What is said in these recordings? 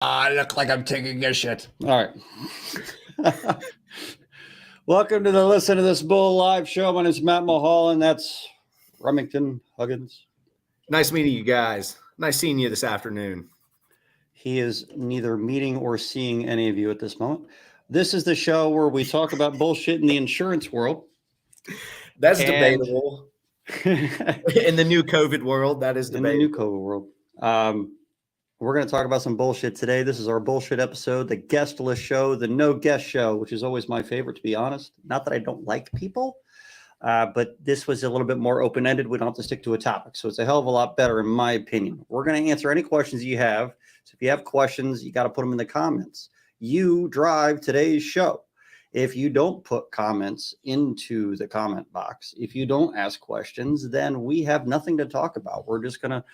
I look like I'm taking a shit. All right. Welcome to the Listen to This Bull live show. My name is Matt Mulholland. That's Remington Huggins. Nice meeting you guys. Nice seeing you this afternoon. He is neither meeting or seeing any of you at this moment. This is the show where we talk about bullshit in the insurance world. That's debatable. In the new COVID world, that is debatable. In the new COVID world. We're going to talk about some bullshit today. This is our bullshit episode, the guest list show, the no guest show, which is always my favorite, to be honest. Not that I don't like people, but this was a little bit more open-ended. We don't have to stick to a topic. So it's a hell of a lot better, in my opinion. We're going to answer any questions you have. So if you have questions, you got to put them in the comments. You drive today's show. If you don't put comments into the comment box, if you don't ask questions, then we have nothing to talk about. We're just going to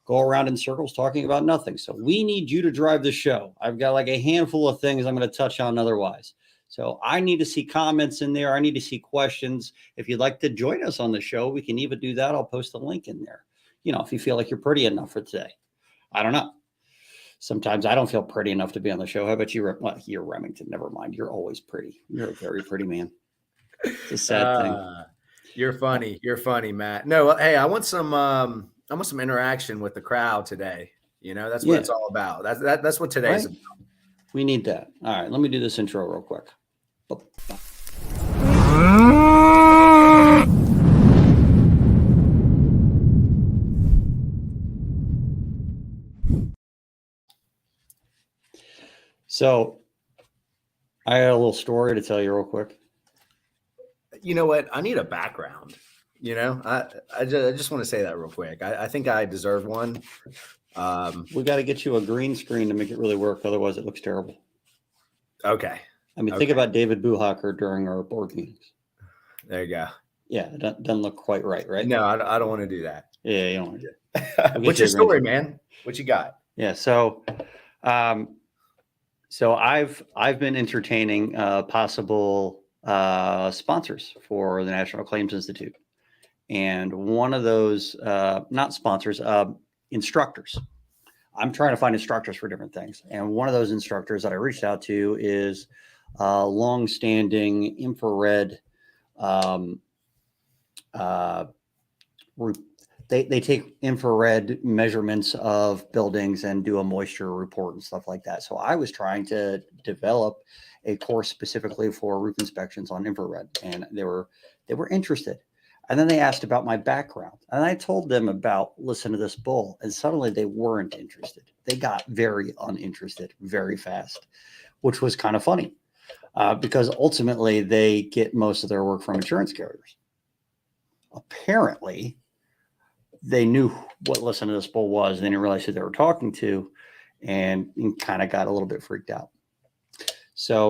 go around in circles talking about nothing. So we need you to drive the show. I've got like a handful of things I'm going to touch on otherwise. So I need to see comments in there. I need to see questions. If you'd like to join us on the show, we can even do that. I'll post a link in there. You know, if you feel like you're pretty enough for today. I don't know. Sometimes I don't feel pretty enough to be on the show. How about you? Well, you're Remington. Never mind. You're always pretty. You're a very pretty man. It's a sad thing. You're funny. You're funny, Matt. No, hey, I want some interaction with the crowd today. You know, that's what it's all about. That's what today's about. We need that. All right, let me do this intro real quick. So I got a little story to tell you real quick. You know what? I need a background. You know, I just want to say that real quick. I think I deserve one. We got to get you a green screen to make it really work. Otherwise, it looks terrible. Okay. I mean, think about David Buhacker during our board meetings. There you go. Yeah, it doesn't look quite right? No, I don't want to do that. Yeah, you don't want to do it. What's your story, man? What you got? Yeah, so I've been entertaining possible sponsors for the National Claims Institute. And one of those, not sponsors, instructors. I'm trying to find instructors for different things. And one of those instructors that I reached out to is long-standing infrared. They take infrared measurements of buildings and do a moisture report and stuff like that. So I was trying to develop a course specifically for roof inspections on infrared, and they were interested. And then they asked about my background, and I told them about Listen to This Bull, and suddenly they weren't interested. They got very uninterested very fast, which was kind of funny because ultimately they get most of their work from insurance carriers. Apparently, they knew what Listen to This Bull was, and they didn't realize who they were talking to, and kind of got a little bit freaked out. So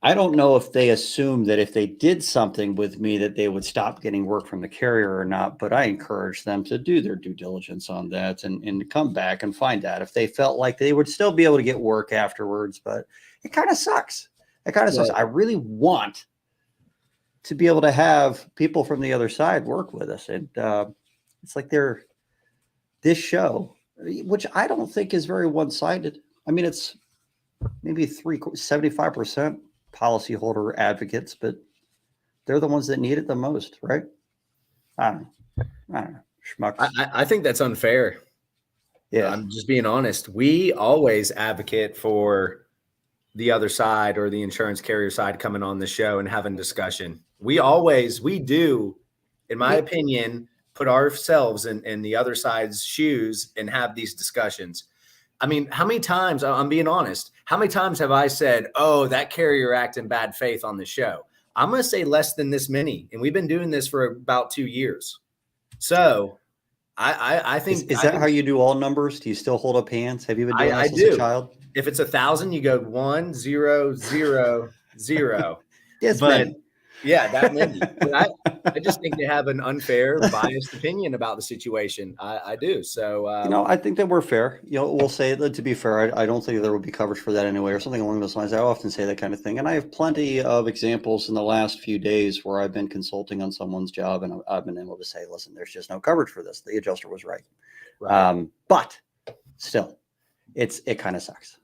I don't know if they assumed that if they did something with me that they would stop getting work from the carrier or not, but I encouraged them to do their due diligence on that and come back and find out if they felt like they would still be able to get work afterwards. But it kind of sucks. It kind of sucks. I really want to be able to have people from the other side work with us. And it's like this show, which I don't think is very one-sided. I mean, it's maybe 75% policyholder advocates, but they're the ones that need it the most, right? I don't know. Schmucks. I think that's unfair. Yeah, I'm just being honest. We always advocate for the other side or the insurance carrier side coming on the show and having discussion. We do, in my opinion, put ourselves in the other side's shoes and have these discussions. I mean, how many times, I'm being honest, how many times have I said, oh, that carrier acted in bad faith on the show? I'm going to say less than this many. And we've been doing this for about 2 years. So I think. Is that how you do all numbers? Do you still hold up hands? Have you been doing this as a child? If it's 1,000, you go 1, 0, 0, 0. Yes, but yeah, that many. But I just think they have an unfair, biased opinion about the situation. I do. So, I think that we're fair. We'll say that to be fair, I don't think there will be coverage for that anyway, or something along those lines. I often say that kind of thing. And I have plenty of examples in the last few days where I've been consulting on someone's job and I've been able to say, listen, there's just no coverage for this. The adjuster was right. But still, it kind of sucks.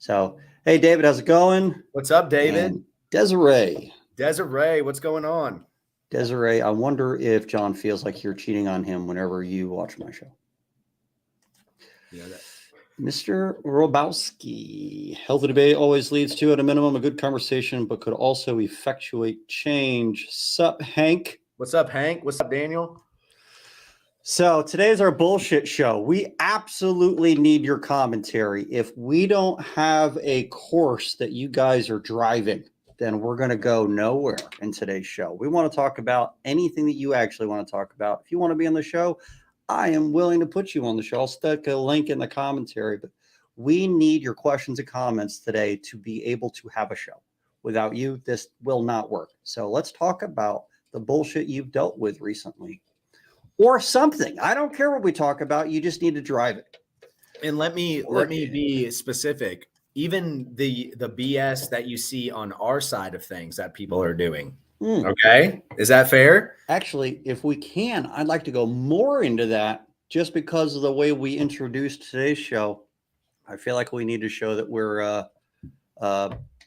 So, hey, David, how's it going? What's up, David? And Desiree. Desiree, what's going on? Desiree, I wonder if John feels like you're cheating on him whenever you watch my show. You know that. Mr. Robowski, healthy debate always leads to, at a minimum, a good conversation, but could also effectuate change. Sup, Hank? What's up, Hank? What's up, Daniel? So today's our bullshit show. We absolutely need your commentary. If we don't have a course that you guys are driving, then we're going to go nowhere in today's show. We want to talk about anything that you actually want to talk about. If you want to be on the show, I am willing to put you on the show. I'll stick a link in the commentary, but we need your questions and comments today to be able to have a show. Without you, this will not work. So let's talk about the bullshit you've dealt with recently or something. I don't care what we talk about. You just need to drive it. And let me be specific. Even the BS that you see on our side of things that people are doing. Okay. Is that fair? Actually, if we can, I'd like to go more into that just because of the way we introduced today's show. I feel like we need to show that we're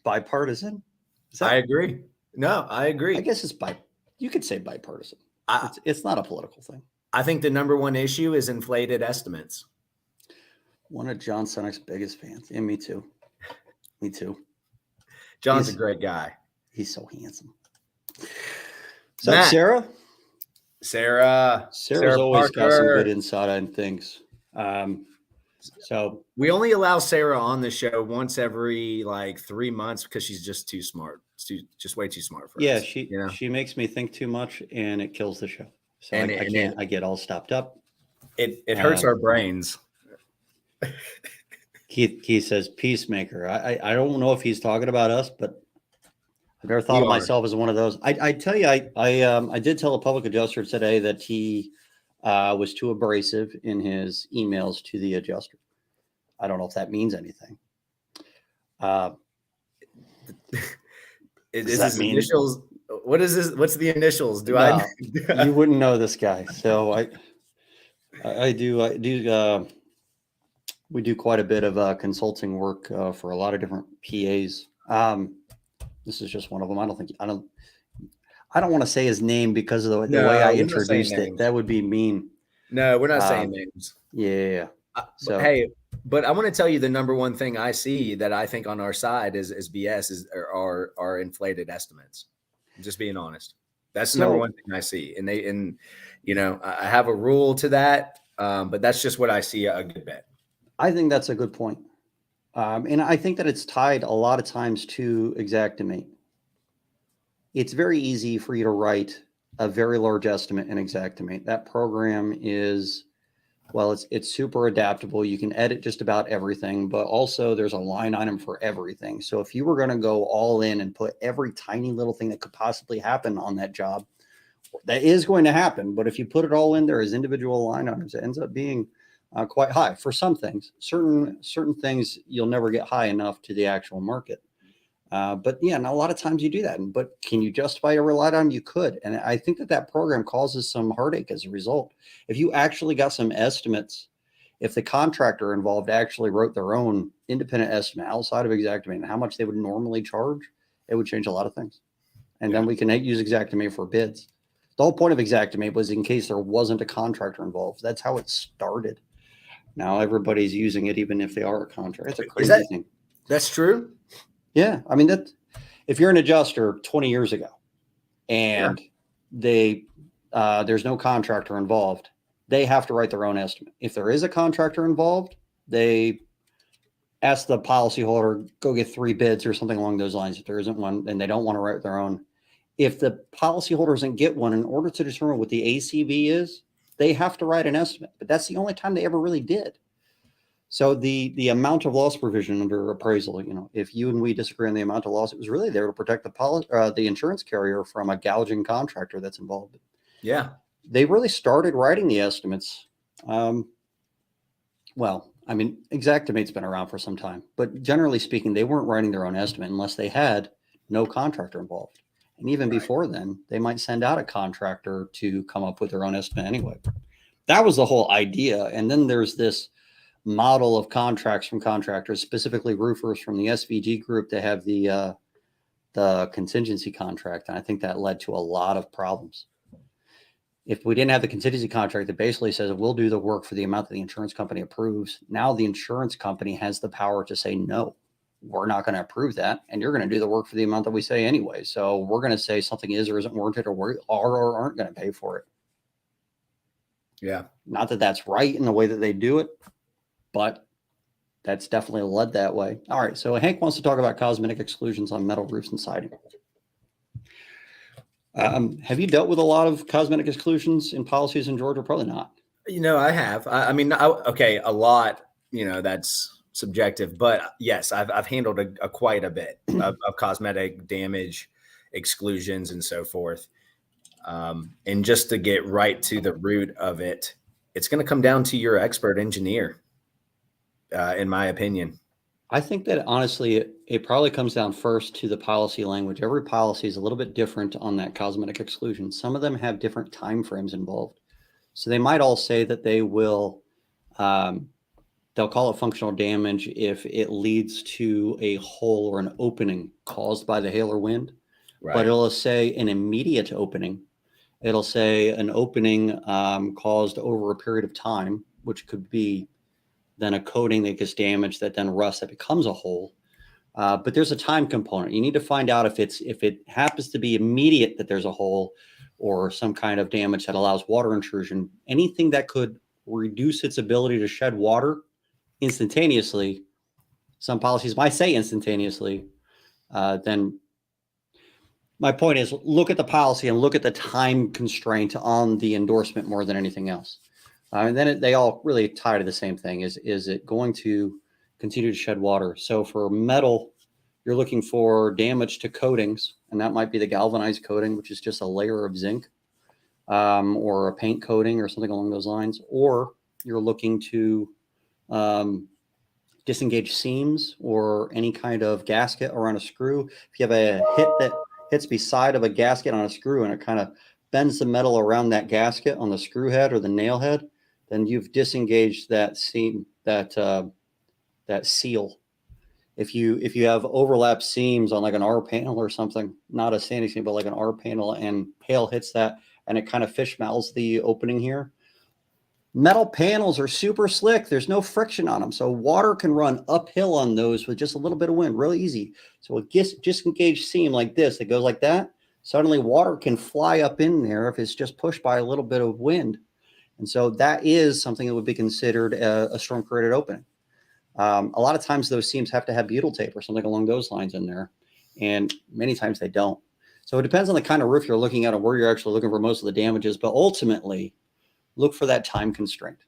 bipartisan. I agree. No, I agree. I guess you could say bipartisan. It's not a political thing. I think the number one issue is inflated estimates. One of John Sonnick's biggest fans. And me too. Me too. John's a great guy. He's so handsome. So Matt, Sarah's always got some good insight on things. So we only allow Sarah on the show once every like 3 months because she's just too smart. Just way too smart for us. Yeah, she makes me think too much and it kills the show. So I get all stopped up. It hurts our brains. Keith says peacemaker. I don't know if he's talking about us, but I've never thought of myself as one of those. I tell you, I did tell a public adjuster today that he was too abrasive in his emails to the adjuster. I don't know if that means anything. Is this initials? What is this? What's the initials? You wouldn't know this guy. So I do. We do quite a bit of consulting work for a lot of different PAs. This is just one of them. I don't want to say his name because of the way I introduced it. That would be mean. No, we're not saying names. Yeah. So hey, but I want to tell you the number one thing I see that I think on our side is BS are inflated estimates. Just being honest. That's the number one thing I see. And I have a rule to that. But that's just what I see a good bit. I think that's a good point. And I think that it's tied a lot of times to Xactimate. It's very easy for you to write a very large estimate in Xactimate. That program is, it's super adaptable. You can edit just about everything, but also there's a line item for everything. So if you were going to go all in and put every tiny little thing that could possibly happen on that job, that is going to happen. But if you put it all in there as individual line items, it ends up being quite high for some things. Certain things you'll never get high enough to the actual market. But yeah, and a lot of times you do that. But can you justify a relied on? You could. And I think that program causes some heartache as a result. If you actually got some estimates, if the contractor involved actually wrote their own independent estimate outside of Xactimate and how much they would normally charge, it would change a lot of things. And then we can use Xactimate for bids. The whole point of Xactimate was in case there wasn't a contractor involved. That's how it started. Now everybody's using it, even if they are a contractor. It's a crazy thing. That's true. Yeah. I mean, if you're an adjuster 20 years ago and there's no contractor involved, they have to write their own estimate. If there is a contractor involved, they ask the policyholder, go get 3 bids or something along those lines. If there isn't one, and they don't want to write their own. If the policyholder doesn't get one, in order to determine what the ACV is, they have to write an estimate, but that's the only time they ever really did. So the amount of loss provision under appraisal, if you and we disagree on the amount of loss, it was really there to protect the insurance carrier from a gouging contractor that's involved. Yeah. They really started writing the estimates. Xactimate's been around for some time, but generally speaking, they weren't writing their own estimate unless they had no contractor involved. And even before then, they might send out a contractor to come up with their own estimate anyway. That was the whole idea. And then there's this model of contracts from contractors, specifically roofers from the SVG group, to have the contingency contract. And I think that led to a lot of problems. If we didn't have the contingency contract that basically says we'll do the work for the amount that the insurance company approves, now the insurance company has the power to say, no, we're not going to approve that. And you're going to do the work for the amount that we say anyway. So we're going to say something is or isn't warranted, or we are or aren't going to pay for it. Yeah. Not that that's right in the way that they do it, but that's definitely led that way. All right. So Hank wants to talk about cosmetic exclusions on metal roofs and siding. Have you dealt with a lot of cosmetic exclusions in policies in Georgia? Probably not. I have. I mean, okay, a lot, that's subjective, but yes, I've handled quite a bit of cosmetic damage exclusions and so forth. And just to get right to the root of it, it's going to come down to your expert engineer, in my opinion. I think that honestly, it probably comes down first to the policy language. Every policy is a little bit different on that cosmetic exclusion. Some of them have different timeframes involved. So they might all say that they will, they'll call it functional damage if it leads to a hole or an opening caused by the hail or wind. Right. But it'll say an immediate opening. It'll say an opening caused over a period of time, which could be then a coating that gets damaged, that then rusts, that becomes a hole. But there's a time component. You need to find out if it happens to be immediate that there's a hole, or some kind of damage that allows water intrusion. Anything that could reduce its ability to shed water instantaneously, some policies might say instantaneously, then my point is, look at the policy and look at the time constraint on the endorsement more than anything else. And then they all really tie to the same thing. Is it going to continue to shed water? So for metal, you're looking for damage to coatings, and that might be the galvanized coating, which is just a layer of zinc, or a paint coating or something along those lines. Or you're looking to disengage seams or any kind of gasket around a screw. If you have a hit that hits beside of a gasket on a screw and it kind of bends the metal around that gasket on the screw head or the nail head, then you've disengaged that seam, that seal. If you have overlap seams on like an R panel or something, not a standing seam, but like an R panel, and hail hits that and it kind of fish mouths the opening here. Metal panels are super slick. There's no friction on them. So water can run uphill on those with just a little bit of wind, really easy. So a disengaged seam like this that goes like that, suddenly water can fly up in there if it's just pushed by a little bit of wind. And so that is something that would be considered a storm-created opening. A lot of times those seams have to have butyl tape or something along those lines in there, and many times they don't. So it depends on the kind of roof you're looking at and where you're actually looking for most of the damages, but ultimately look for that time constraint.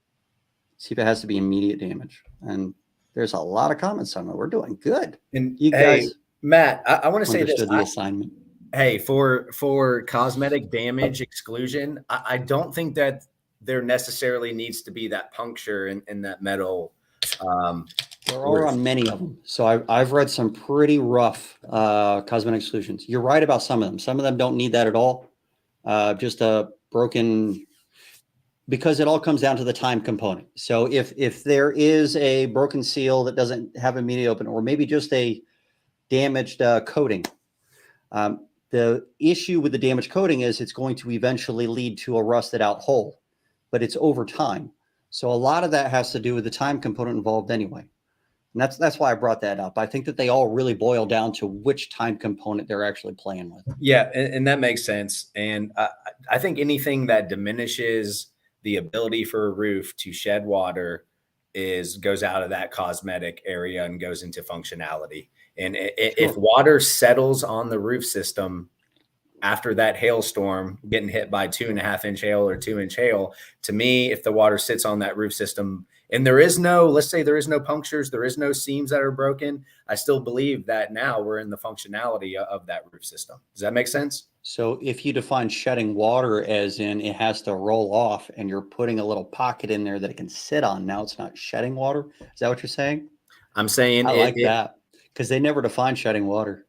See if it has to be immediate damage. And there's a lot of comments on it. We're doing good. And you guys, Matt, I want to say this. The assignment. Hey, for cosmetic damage exclusion, I don't think that there necessarily needs to be that puncture in that metal. There are on many of them. So I've read some pretty rough cosmetic exclusions. You're right about some of them. Some of them don't need that at all. Just a broken, because it all comes down to the time component. So if there is a broken seal that doesn't have immediate open, or maybe just a damaged coating, the issue with the damaged coating is it's going to eventually lead to a rusted out hole, but it's over time. So a lot of that has to do with the time component involved anyway. And that's why I brought that up. I think that they all really boil down to which time component they're actually playing with. Yeah, and that makes sense. And I think anything that diminishes the ability for a roof to shed water goes out of that cosmetic area and goes into functionality. And if water settles on the roof system after that hailstorm, getting hit by 2.5-inch hail or 2-inch hail, to me, if the water sits on that roof system and there is no, let's say there is no punctures, there is no seams that are broken, I still believe that now we're in the functionality of that roof system. Does that make sense? So if you define shedding water as in it has to roll off and you're putting a little pocket in there that it can sit on, now it's not shedding water. Is that what you're saying? I'm saying I like that, because they never define shedding water.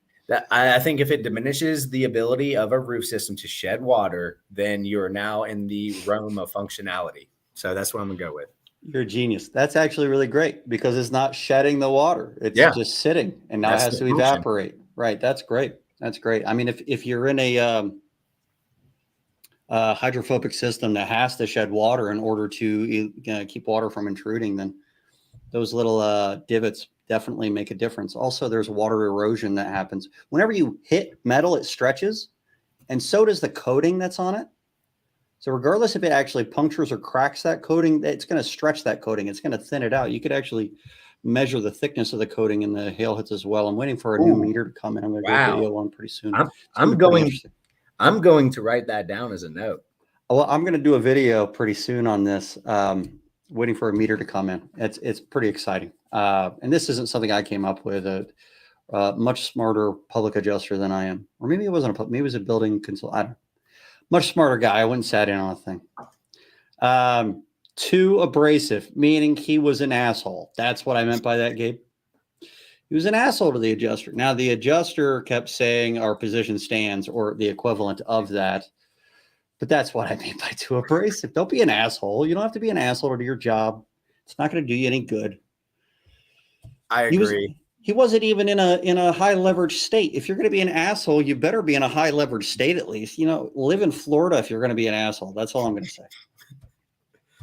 I think if it diminishes the ability of a roof system to shed water, then you're now in the realm of functionality. So that's what I'm gonna go with. You're a genius. That's actually really great because it's not shedding the water. It's just sitting, and now it has to evaporate. Right. That's great. That's great. I mean, if you're in a hydrophobic system that has to shed water in order to keep water from intruding, then those little divots definitely make a difference. Also, there's water erosion that happens. Whenever you hit metal, it stretches, and so does the coating that's on it. So regardless if it actually punctures or cracks that coating, it's going to stretch that coating. It's going to thin it out. You could actually measure the thickness of the coating in the hail hits as well. I'm waiting for a new meter to come in. I'm going to do a video on pretty soon. I'm going to write that down as a note. Well, I'm going to do a video pretty soon on this. Waiting for a meter to come in. It's pretty exciting. And this isn't something I came up with. A much smarter public adjuster than I am, or maybe it wasn't maybe it was a building consultant. I don't know. Much smarter guy. I wouldn't sat in on a thing. Too abrasive, meaning he was an asshole. That's what I meant by that, Gabe. He was an asshole to the adjuster. Now, the adjuster kept saying our position stands, or the equivalent of that. But that's what I mean by too abrasive. Don't be an asshole. You don't have to be an asshole to do your job. It's not going to do you any good. I agree. He wasn't even in a high leverage state. If you're going to be an asshole, you better be in a high leverage state at least. Live in Florida if you're going to be an asshole. That's all I'm going to say.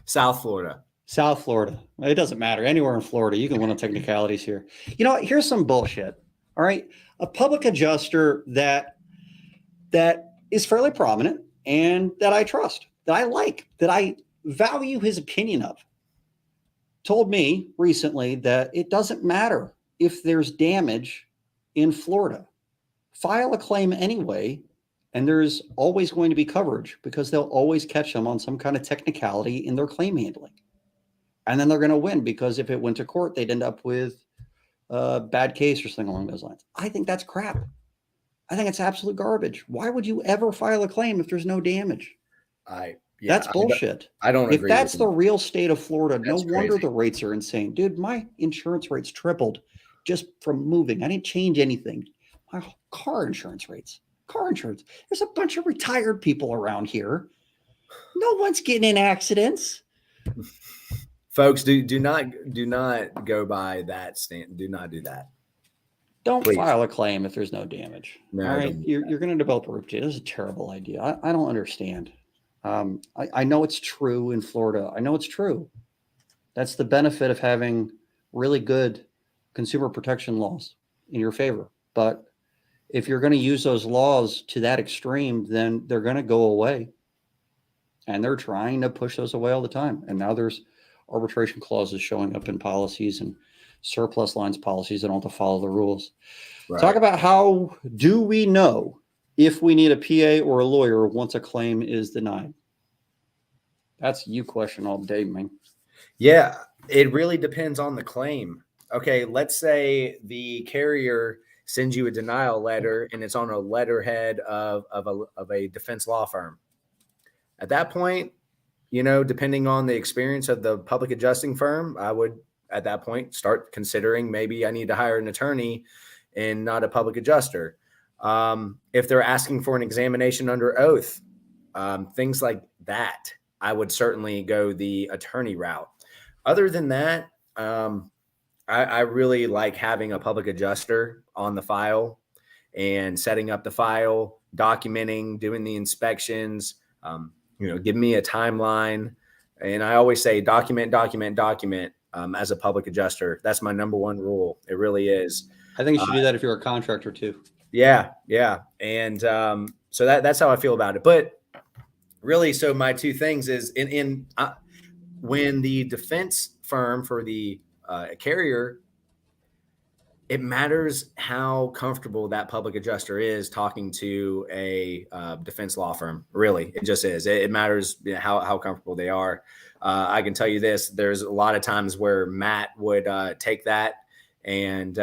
South Florida. South Florida. It doesn't matter. Anywhere in Florida, you can win on technicalities here. Here's some bullshit. All right. A public adjuster that is fairly prominent and that I trust, that I like, that I value his opinion of, told me recently that it doesn't matter if there's damage in Florida. File a claim anyway, and there's always going to be coverage because they'll always catch them on some kind of technicality in their claim handling. And then they're going to win because if it went to court, they'd end up with a bad case or something along those lines. I think that's crap. I think it's absolute garbage. Why would you ever file a claim if there's no damage? That's bullshit. I don't agree. If that's the real state of Florida, no wonder crazy. the rates are insane. Dude, my insurance rates tripled just from moving. I didn't change anything. My car insurance rates. Car insurance. There's a bunch of retired people around here. No one's getting in accidents. Folks, do not go by that stand. Do not do that. Don't file a claim if there's no damage. No, all right, you're going to develop a reputation. This is a terrible idea. I don't understand. I know it's true in Florida. I know it's true. That's the benefit of having really good consumer protection laws in your favor. But if you're going to use those laws to that extreme, then they're going to go away. And they're trying to push those away all the time. And now there's arbitration clauses showing up in policies and surplus lines policies that don't have to follow the rules. Right. Talk about how do we know if we need a PA or a lawyer once a claim is denied? That's you question all day, man. Yeah, it really depends on the claim. Okay, let's say the carrier sends you a denial letter and it's on a letterhead of a defense law firm. At that point, depending on the experience of the public adjusting firm, I would at that point start considering maybe I need to hire an attorney and not a public adjuster. If they're asking for an examination under oath, things like that, I would certainly go the attorney route. Other than that, I really like having a public adjuster on the file and setting up the file, documenting, doing the inspections, give me a timeline. And I always say document as a public adjuster. That's my number one rule. It really is. I think you should do that if you're a contractor too. Yeah. And so that's how I feel about it. But really, so my two things is when the defense firm for the carrier, it matters how comfortable that public adjuster is talking to a defense law firm. Really, it just is. It matters how comfortable they are. I can tell you this: there's a lot of times where Matt would take that and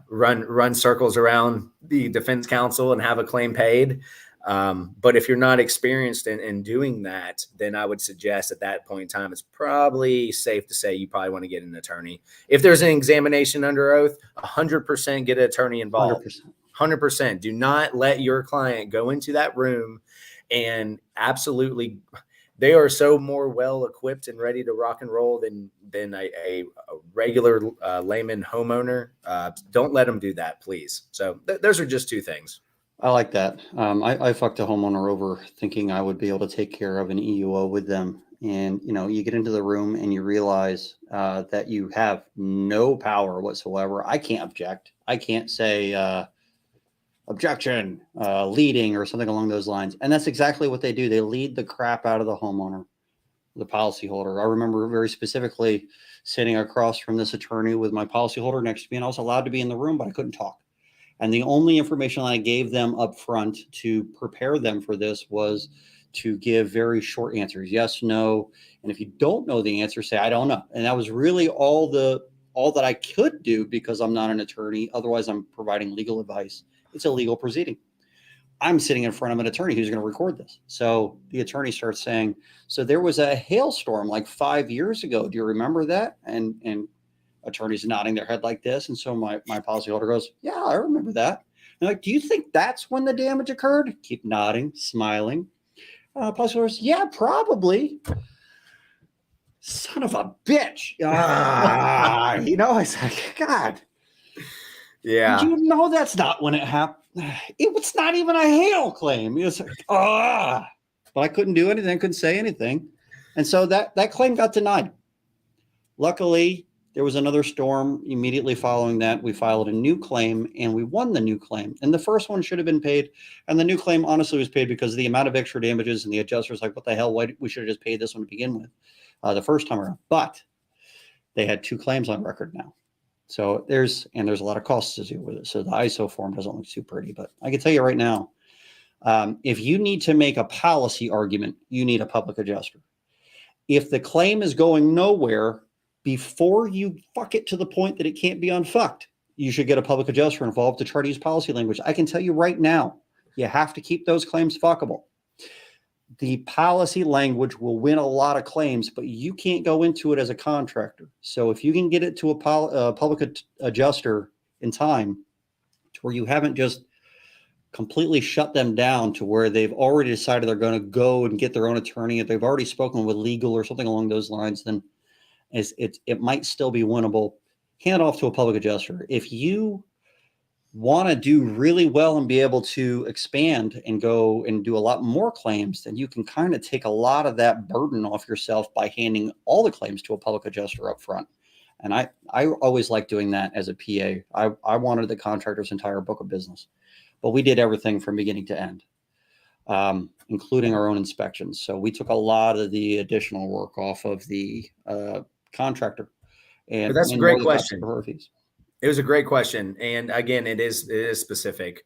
run circles around the defense counsel and have a claim paid. But if you're not experienced in doing that, then I would suggest at that point in time, it's probably safe to say you probably want to get an attorney. If there's an examination under oath, 100% get an attorney involved. 100%. Do not let your client go into that room and absolutely they are so more well equipped and ready to rock and roll than a regular layman homeowner. Don't let them do that, please. So those are just two things. I like that. I fucked a homeowner over thinking I would be able to take care of an EUO with them. And, you get into the room and you realize that you have no power whatsoever. I can't object. I can't say objection, leading or something along those lines. And that's exactly what they do. They lead the crap out of the homeowner, the policyholder. I remember very specifically sitting across from this attorney with my policyholder next to me, and I was allowed to be in the room, but I couldn't talk. And the only information I gave them up front to prepare them for this was to give very short answers, yes, no. And if you don't know the answer, say, I don't know. And that was really all that I could do, because I'm not an attorney. Otherwise, I'm providing legal advice. It's a legal proceeding. I'm sitting in front of an attorney who's going to record this. So the attorney starts saying, so there was a hailstorm like 5 years ago. Do you remember that? And attorneys nodding their head like this. And so my policyholder goes, yeah, I remember that. And like, do you think that's when the damage occurred? Keep nodding, smiling. Policyholder goes, yeah, probably. Son of a bitch. I was like, God. Yeah. Did you know that's not when it happened? It was not even a hail claim. It was like, but I couldn't do anything. I couldn't say anything. And so that claim got denied. Luckily, there was another storm immediately following that. We filed a new claim and we won the new claim. And the first one should have been paid. And the new claim honestly was paid because of the amount of extra damages, and the adjuster's like, what the hell? Why we should have just paid this one to begin with the first time around. But they had two claims on record now. So there's a lot of costs to do with it. So the ISO form doesn't look too pretty, but I can tell you right now, if you need to make a policy argument, you need a public adjuster. If the claim is going nowhere, before you fuck it to the point that it can't be unfucked, you should get a public adjuster involved to try to use policy language. I can tell you right now, you have to keep those claims fuckable. The policy language will win a lot of claims, but you can't go into it as a contractor. So if you can get it to a public adjuster in time to where you haven't just completely shut them down to where they've already decided they're going to go and get their own attorney, if they've already spoken with legal or something along those lines, then it might still be winnable. Hand it off to a public adjuster. If you want to do really well and be able to expand and go and do a lot more claims, then you can kind of take a lot of that burden off yourself by handing all the claims to a public adjuster up front. And I always like doing that as a PA. I wanted the contractor's entire book of business, but we did everything from beginning to end, including our own inspections. So we took a lot of the additional work off of the contractor. And but that's a great question. It was a great question. And again, it is specific.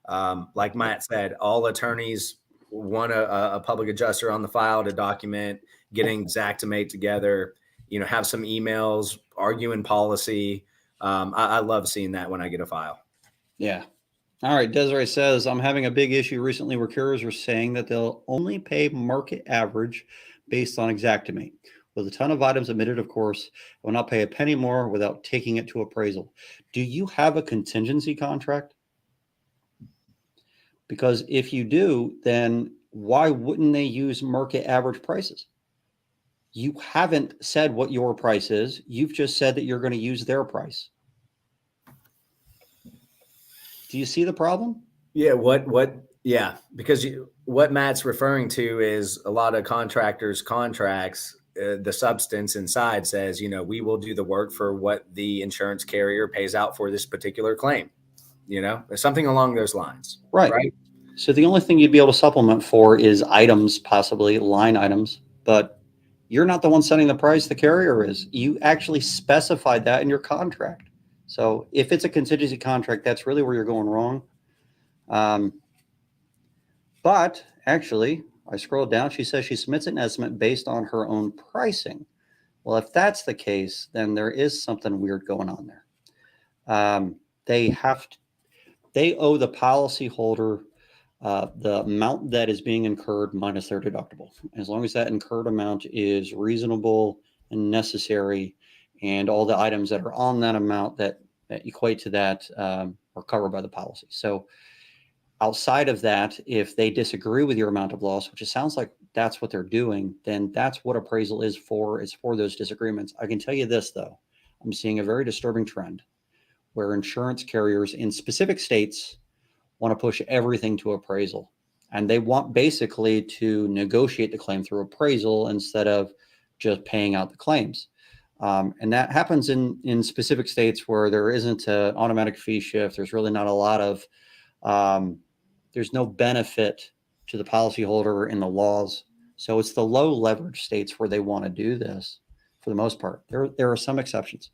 Like Matt said, all attorneys want a public adjuster on the file to document getting Xactimate together, have some emails, arguing policy. I love seeing that when I get a file. Yeah. All right. Desiree says, I'm having a big issue recently where carriers are saying that they'll only pay market average based on Xactimate. With a ton of items admitted, of course, I will not pay a penny more without taking it to appraisal. Do you have a contingency contract? Because if you do, then why wouldn't they use market average prices? You haven't said what your price is. You've just said that you're going to use their price. Do you see the problem? Yeah. Yeah. Because what Matt's referring to is a lot of contractors' contracts. The substance inside says, we will do the work for what the insurance carrier pays out for this particular claim. Something along those lines. Right. So the only thing you'd be able to supplement for is items, possibly line items, but you're not the one setting the price, the carrier is. You actually specified that in your contract. So if it's a contingency contract, that's really where you're going wrong. But actually, I scrolled down. She says she submits an estimate based on her own pricing. Well, if that's the case, then there is something weird going on there. They owe the policyholder the amount that is being incurred minus their deductible. As long as that incurred amount is reasonable and necessary, and all the items that are on that amount that equate to that are covered by the policy. So Outside of that, if they disagree with your amount of loss, which it sounds like that's what they're doing, then that's what appraisal is for those disagreements. I can tell you this, though. I'm seeing a very disturbing trend where insurance carriers in specific states want to push everything to appraisal. And they want basically to negotiate the claim through appraisal instead of just paying out the claims. And that happens in specific states where there isn't an automatic fee shift. There's really not a lot of, there's no benefit to the policyholder in the laws. So it's the low leverage states where they want to do this for the most part. There are some exceptions.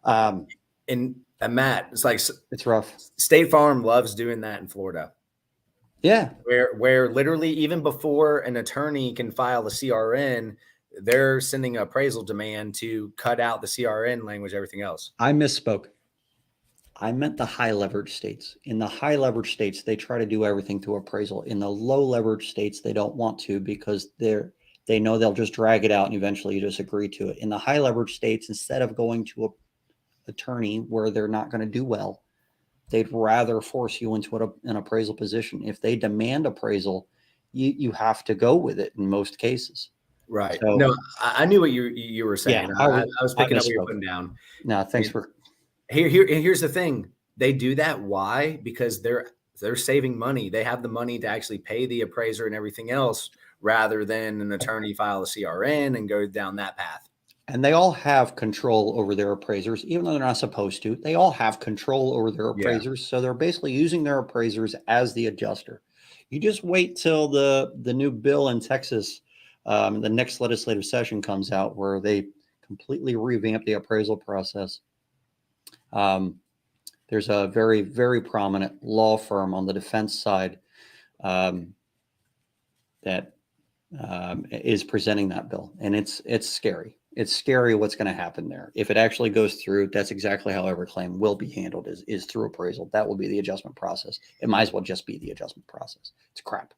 And Matt, it's like, it's rough. State Farm loves doing that in Florida. Yeah. Where literally even before an attorney can file a CRN, they're sending an appraisal demand to cut out the CRN language, everything else. I misspoke. I meant the high leverage states. In the high leverage states, they try to do everything through appraisal. In the low leverage states, they don't want to because they know they'll just drag it out and eventually you just agree to it. In the high leverage states, instead of going to an attorney where they're not going to do well, they'd rather force you into an appraisal position. If they demand appraisal, you have to go with it in most cases. Right. So, no, I knew what you were saying. Yeah, I was picking up what you're putting down. No, thanks for. Here's the thing. They do that. Why? Because they're saving money. They have the money to actually pay the appraiser and everything else rather than an attorney file a CRN and go down that path. And they all have control over their appraisers, even though they're not supposed to. They all have control over their appraisers. Yeah. So they're basically using their appraisers as the adjuster. You just wait till the new bill in Texas, the next legislative session comes out where they completely revamp the appraisal process. There's a very, very prominent law firm on the defense side that is presenting that bill. And it's scary. It's scary what's going to happen there. If it actually goes through, that's exactly how every claim will be handled is through appraisal. That will be the adjustment process. It might as well just be the adjustment process. It's crap.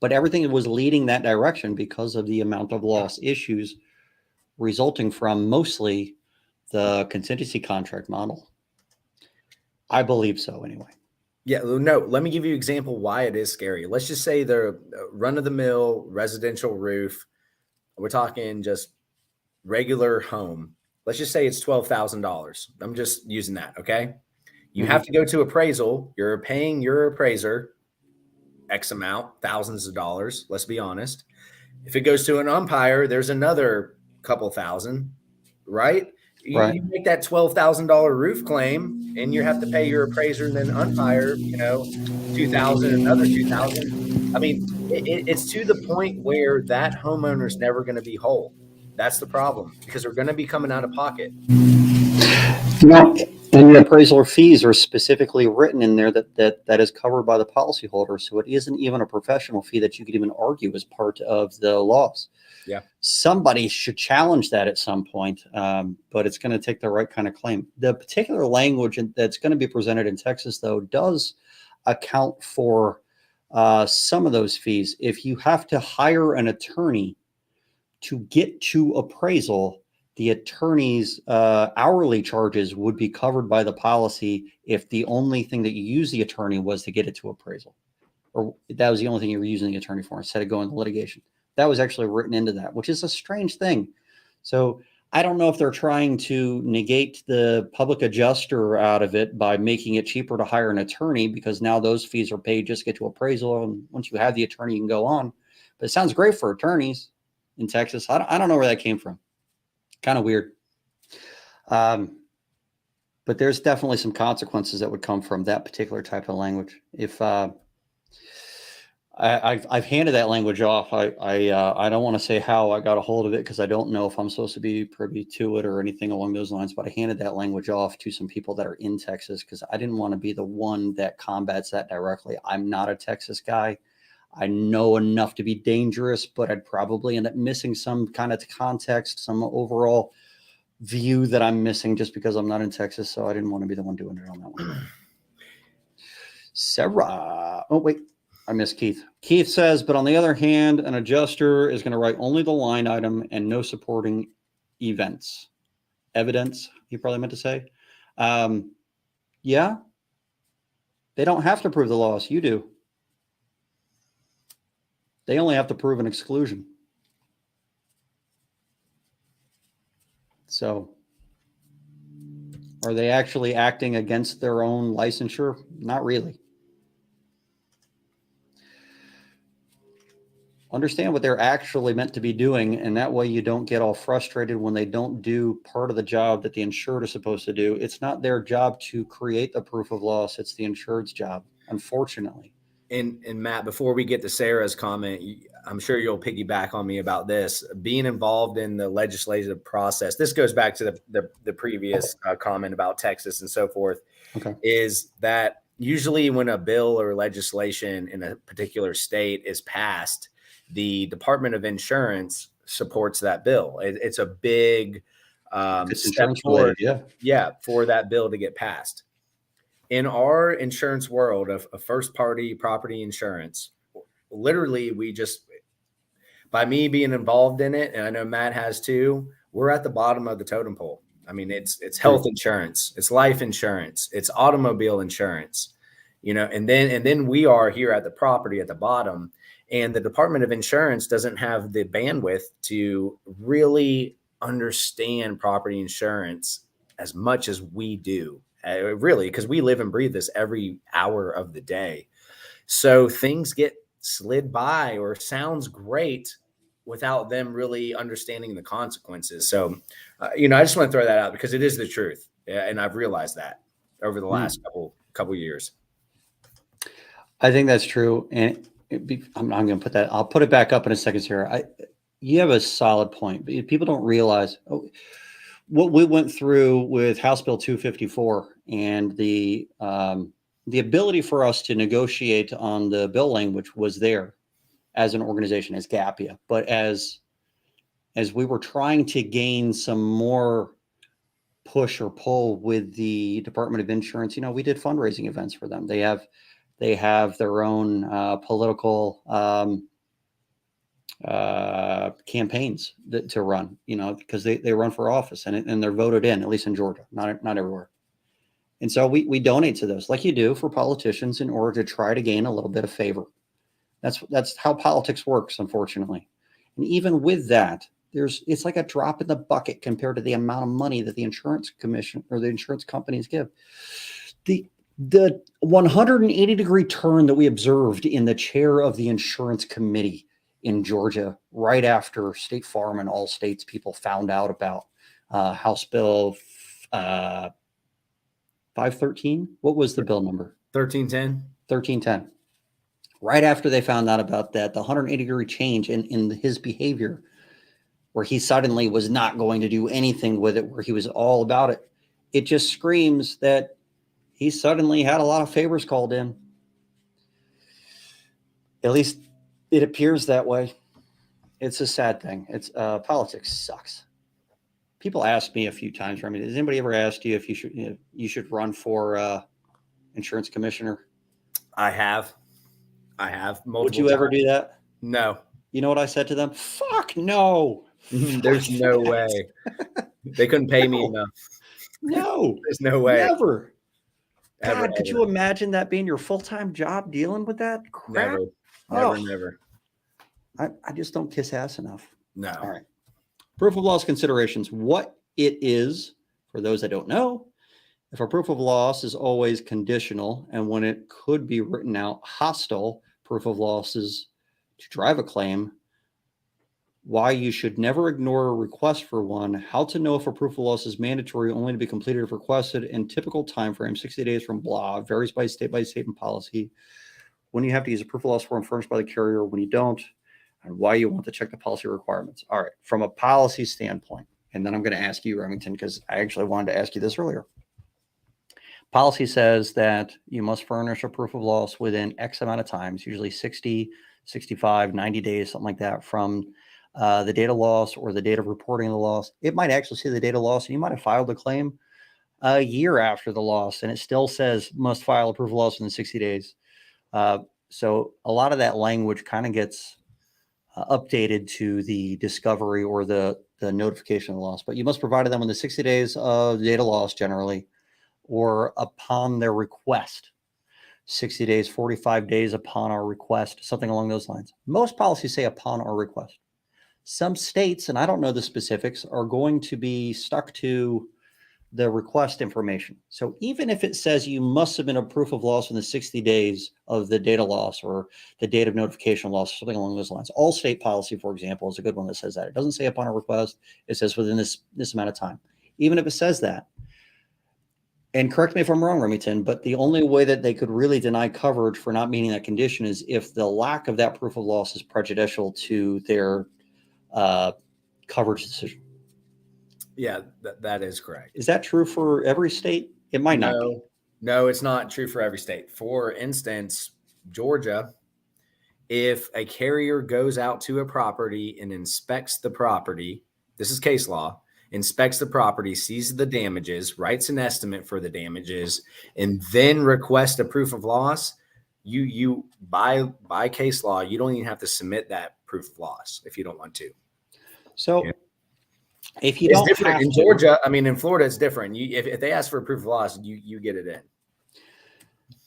But everything was leading that direction because of the amount of loss issues resulting from mostly the contingency contract model. I believe so anyway. Yeah, no, let me give you an example why it is scary. Let's just say the run-of-the-mill residential roof. We're talking just regular home. Let's just say it's $12,000. I'm just using that, okay? You have to go to appraisal. You're paying your appraiser X amount, thousands of dollars, let's be honest. If it goes to an umpire, there's another couple thousand, right? You make that $12,000 roof claim and you have to pay your appraiser and then umpire, $2,000, another $2,000. I mean, it's to the point where that homeowner's never going to be whole. That's the problem because they're going to be coming out of pocket. And the appraisal fees are specifically written in there that is covered by the policyholder. So it isn't even a professional fee that you could even argue as part of the loss. Yeah. Somebody should challenge that at some point, but it's going to take the right kind of claim. The particular language that's going to be presented in Texas, though, does account for some of those fees. If you have to hire an attorney to get to appraisal, the attorney's hourly charges would be covered by the policy if the only thing that you use the attorney was to get it to appraisal, or that was the only thing you were using the attorney for instead of going to litigation. That was actually written into that, which is a strange thing. So I don't know if they're trying to negate the public adjuster out of it by making it cheaper to hire an attorney because now those fees are paid just to get to appraisal. And once you have the attorney, you can go on. But it sounds great for attorneys in Texas. I don't know where that came from. Kind of weird. But there's definitely some consequences that would come from that particular type of language. If I've handed that language off, I don't want to say how I got a hold of it because I don't know if I'm supposed to be privy to it or anything along those lines, but I handed that language off to some people that are in Texas because I didn't want to be the one that combats that directly. I'm not a Texas guy. I know enough to be dangerous, but I'd probably end up missing some kind of context, some overall view that I'm missing just because I'm not in Texas. So I didn't want to be the one doing it on that one. Sarah. Oh, wait. I missed Keith. Keith says, but on the other hand, an adjuster is going to write only the line item and no supporting evidence, he probably meant to say. Yeah. They don't have to prove the loss. You do. They only have to prove an exclusion. So are they actually acting against their own licensure? Not really. Understand what they're actually meant to be doing, and that way you don't get all frustrated when they don't do part of the job that the insured is supposed to do. It's not their job to create the proof of loss. It's the insured's job, unfortunately. And Matt, before we get to Sarah's comment, I'm sure you'll piggyback on me about this. Being involved in the legislative process, this goes back to the previous comment about Texas and so forth, is that usually when a bill or legislation in a particular state is passed, the Department of Insurance supports that bill. It's a big step forward, for that bill to get passed. In our insurance world of first-party property insurance, literally we just, by me being involved in it, and I know Matt has too, we're at the bottom of the totem pole. I mean, it's health insurance, it's life insurance, it's automobile insurance, and then we are here at the property at the bottom. And the Department of Insurance doesn't have the bandwidth to really understand property insurance as much as we do, really, because we live and breathe this every hour of the day. So things get slid by or sounds great without them really understanding the consequences. So, I just want to throw that out because it is the truth. And I've realized that over the last couple years. I think that's true. And I'm going to put that, I'll put it back up in a second, Sarah. You have a solid point, but people don't realize what we went through with House Bill 254 and the ability for us to negotiate on the bill language was there as an organization, as GAPIA. But as we were trying to gain some more push or pull with the Department of Insurance, we did fundraising events for them. They have their own political campaigns to run, because they run for office and they're voted in, at least in Georgia, not everywhere. And so we donate to those like you do for politicians in order to try to gain a little bit of favor. That's how politics works, unfortunately. And even with that, it's like a drop in the bucket compared to the amount of money that the insurance commission or the insurance companies give. The 180-degree turn that we observed in the chair of the insurance committee in Georgia, right after State Farm and all states people found out about House Bill 513. What was the bill number? 1310. 1310. Right after they found out about that, the 180-degree change in his behavior, where he suddenly was not going to do anything with it, where he was all about it. It just screams that he suddenly had a lot of favors called in. At least it appears that way. It's a sad thing. It's politics sucks. People ask me a few times, has anybody ever asked you if you should run for insurance commissioner? I have multiple Would you ever do that? No. You know what I said to them? Fuck no. There's no way. They couldn't pay me enough. No. There's no way. Never. Ever, God, could you imagine that being your full-time job dealing with that crap? Never. I just don't kiss ass enough. No. All right. Proof of loss considerations. What it is, for those that don't know, if a proof of loss is always conditional and when it could be written out hostile, proof of loss is to drive a claim, why you should never ignore a request for one, how to know if a proof of loss is mandatory only to be completed if requested, and typical time frame, 60 days from blah, varies by state and policy, when you have to use a proof of loss form furnished by the carrier, when you don't, and why you want to check the policy requirements. All right, from a policy standpoint, and then I'm going to ask you, Remington, because I actually wanted to ask you this earlier. Policy says that you must furnish a proof of loss within X amount of times, usually 60, 65, 90 days, something like that, from the date of loss or the date of reporting the loss. It might actually say the date of loss, and you might have filed a claim a year after the loss, and it still says must file a proof of loss within 60 days. So a lot of that language kind of gets updated to the discovery or the notification of the loss, but you must provide them within 60 days of the date of loss generally, or upon their request. 60 days, 45 days upon our request, something along those lines. Most policies say upon our request. Some states, and I don't know the specifics, are going to be stuck to the request information. So even if it says you must submit a proof of loss in the 60 days of the data loss or the date of notification loss, something along those lines. All state policy, for example, is a good one that says that. It doesn't say upon a request. It says within this amount of time. Even if it says that, and correct me if I'm wrong, Remington, but the only way that they could really deny coverage for not meeting that condition is if the lack of that proof of loss is prejudicial to their coverage decision. Yeah, that is correct. Is that true for every state? It might not be. No, it's not true for every state. For instance, Georgia, if a carrier goes out to a property and inspects the property, this is case law, inspects the property, sees the damages, writes an estimate for the damages, and then requests a proof of loss, you by case law, you don't even have to submit that proof of loss if you don't want to. So yeah. If you don't different have in to, Georgia, I mean, in Florida, it's different. If they ask for a proof of loss, you get it in.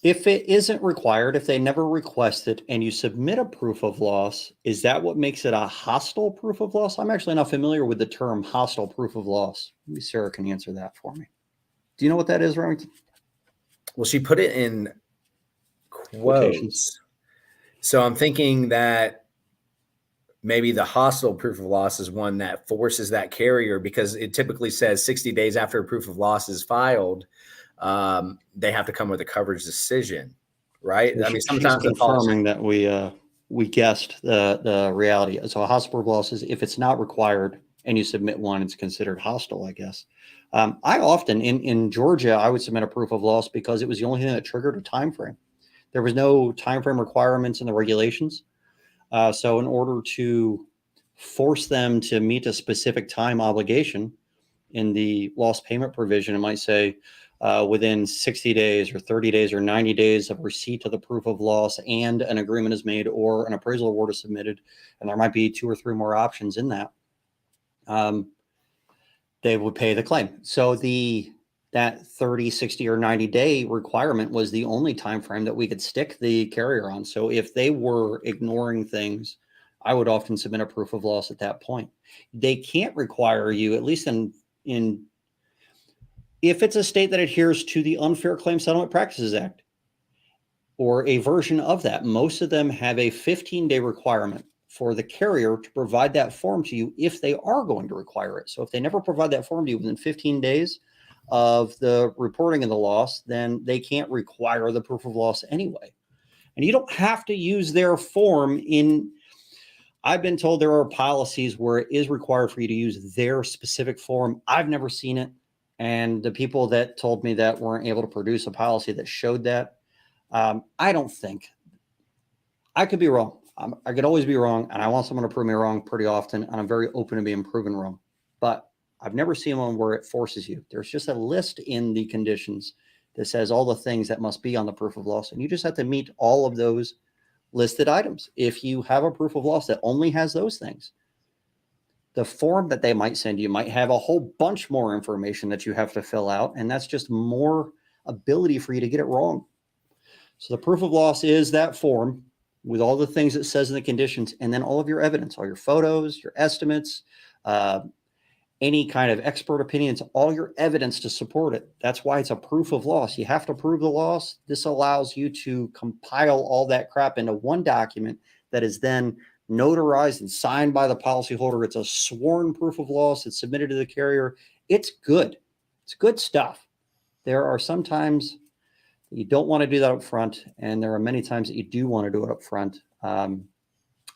If it isn't required, if they never request it and you submit a proof of loss, is that what makes it a hostile proof of loss? I'm actually not familiar with the term hostile proof of loss. Maybe Sarah can answer that for me. Do you know what that is, Remington? Well, she put it in quotes. So I'm thinking that maybe the hostile proof of loss is one that forces that carrier, because it typically says 60 days after a proof of loss is filed, they have to come with a coverage decision, right? I mean, sometimes confirming that we guessed the reality. So a hostile proof of loss is if it's not required and you submit one, it's considered hostile, I guess. I often in Georgia, I would submit a proof of loss because it was the only thing that triggered a time frame. There was no time frame requirements in the regulations. So in order to force them to meet a specific time obligation in the loss payment provision, it might say within 60 days or 30 days or 90 days of receipt of the proof of loss and an agreement is made or an appraisal award is submitted, and there might be 2 or 3 more options in that, they would pay the claim. So that 30, 60, or 90-day requirement was the only time frame that we could stick the carrier on. So if they were ignoring things, I would often submit a proof of loss at that point. They can't require you, at least in if it's a state that adheres to the Unfair Claim Settlement Practices Act or a version of that. Most of them have a 15-day requirement for the carrier to provide that form to you if they are going to require it. So if they never provide that form to you within 15 days of the reporting of the loss, then they can't require the proof of loss anyway. And you don't have to use their form I've been told there are policies where it is required for you to use their specific form. I've never seen it. And the people that told me that weren't able to produce a policy that showed that. I don't think. I could be wrong. I could always be wrong. And I want someone to prove me wrong pretty often. And I'm very open to being proven wrong. But I've never seen one where it forces you. There's just a list in the conditions that says all the things that must be on the proof of loss. And you just have to meet all of those listed items. If you have a proof of loss that only has those things, the form that they might send you might have a whole bunch more information that you have to fill out. And that's just more ability for you to get it wrong. So the proof of loss is that form with all the things it says in the conditions, and then all of your evidence, all your photos, your estimates, any kind of expert opinions, all your evidence to support it. That's why it's a proof of loss. You have to prove the loss. This allows you to compile all that crap into one document that is then notarized and signed by the policyholder. It's a sworn proof of loss. It's submitted to the carrier. It's good. It's good stuff. There are some times that you don't want to do that up front, and there are many times that you do want to do it up front.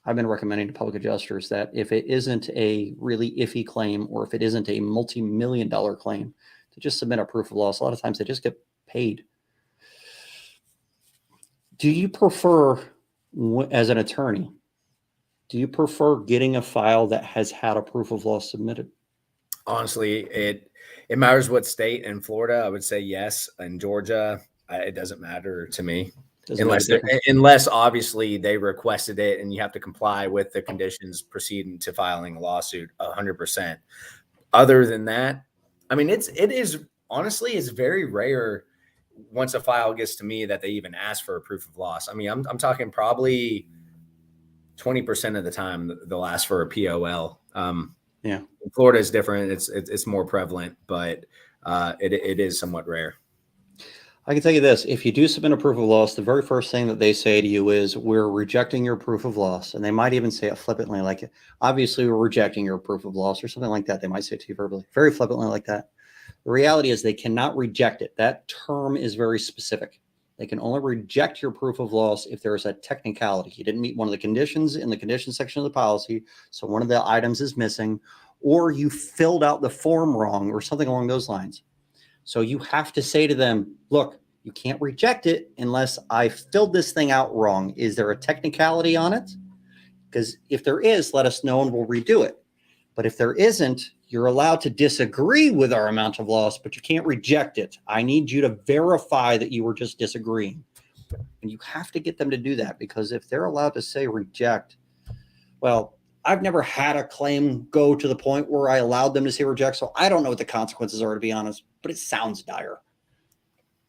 I've been recommending to public adjusters that if it isn't a really iffy claim, or if it isn't a multi-million-dollar claim, to just submit a proof of loss. A lot of times they just get paid. Do you prefer, as an attorney, do you prefer getting a file that has had a proof of loss submitted? Honestly, it matters what state. In Florida, I would say yes. In Georgia, it doesn't matter to me. Unless obviously they requested it and you have to comply with the conditions preceding to filing a lawsuit 100%. Other than that, I mean, it is honestly, it's very rare once a file gets to me that they even ask for a proof of loss. I mean, I'm talking probably 20% of the time they'll ask for a POL. Yeah. Florida is different. It's more prevalent, but it is somewhat rare. I can tell you this, if you do submit a proof of loss, the very first thing that they say to you is, we're rejecting your proof of loss. And they might even say it flippantly, like, obviously we're rejecting your proof of loss, or something like that. They might say it to you verbally, very flippantly like that. The reality is they cannot reject it. That term is very specific. They can only reject your proof of loss if there is a technicality. You didn't meet one of the conditions in the condition section of the policy, so one of the items is missing, or you filled out the form wrong, or something along those lines. So you have to say to them, look, you can't reject it unless I filled this thing out wrong. Is there a technicality on it? Because if there is, let us know and we'll redo it. But if there isn't, you're allowed to disagree with our amount of loss, but you can't reject it. I need you to verify that you were just disagreeing. And you have to get them to do that, because if they're allowed to say reject, well, I've never had a claim go to the point where I allowed them to say reject, so I don't know what the consequences are, to be honest, but it sounds dire.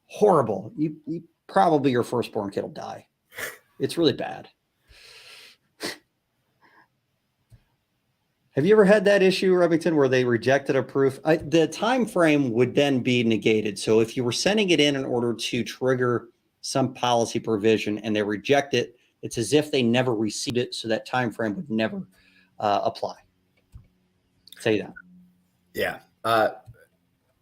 Horrible. You probably, your firstborn kid will die. It's really bad. Have you ever had that issue, Remington, where they rejected a proof? The time frame would then be negated. So if you were sending it in order to trigger some policy provision and they reject it, it's as if they never received it, so that time frame would never apply. Say that. Yeah.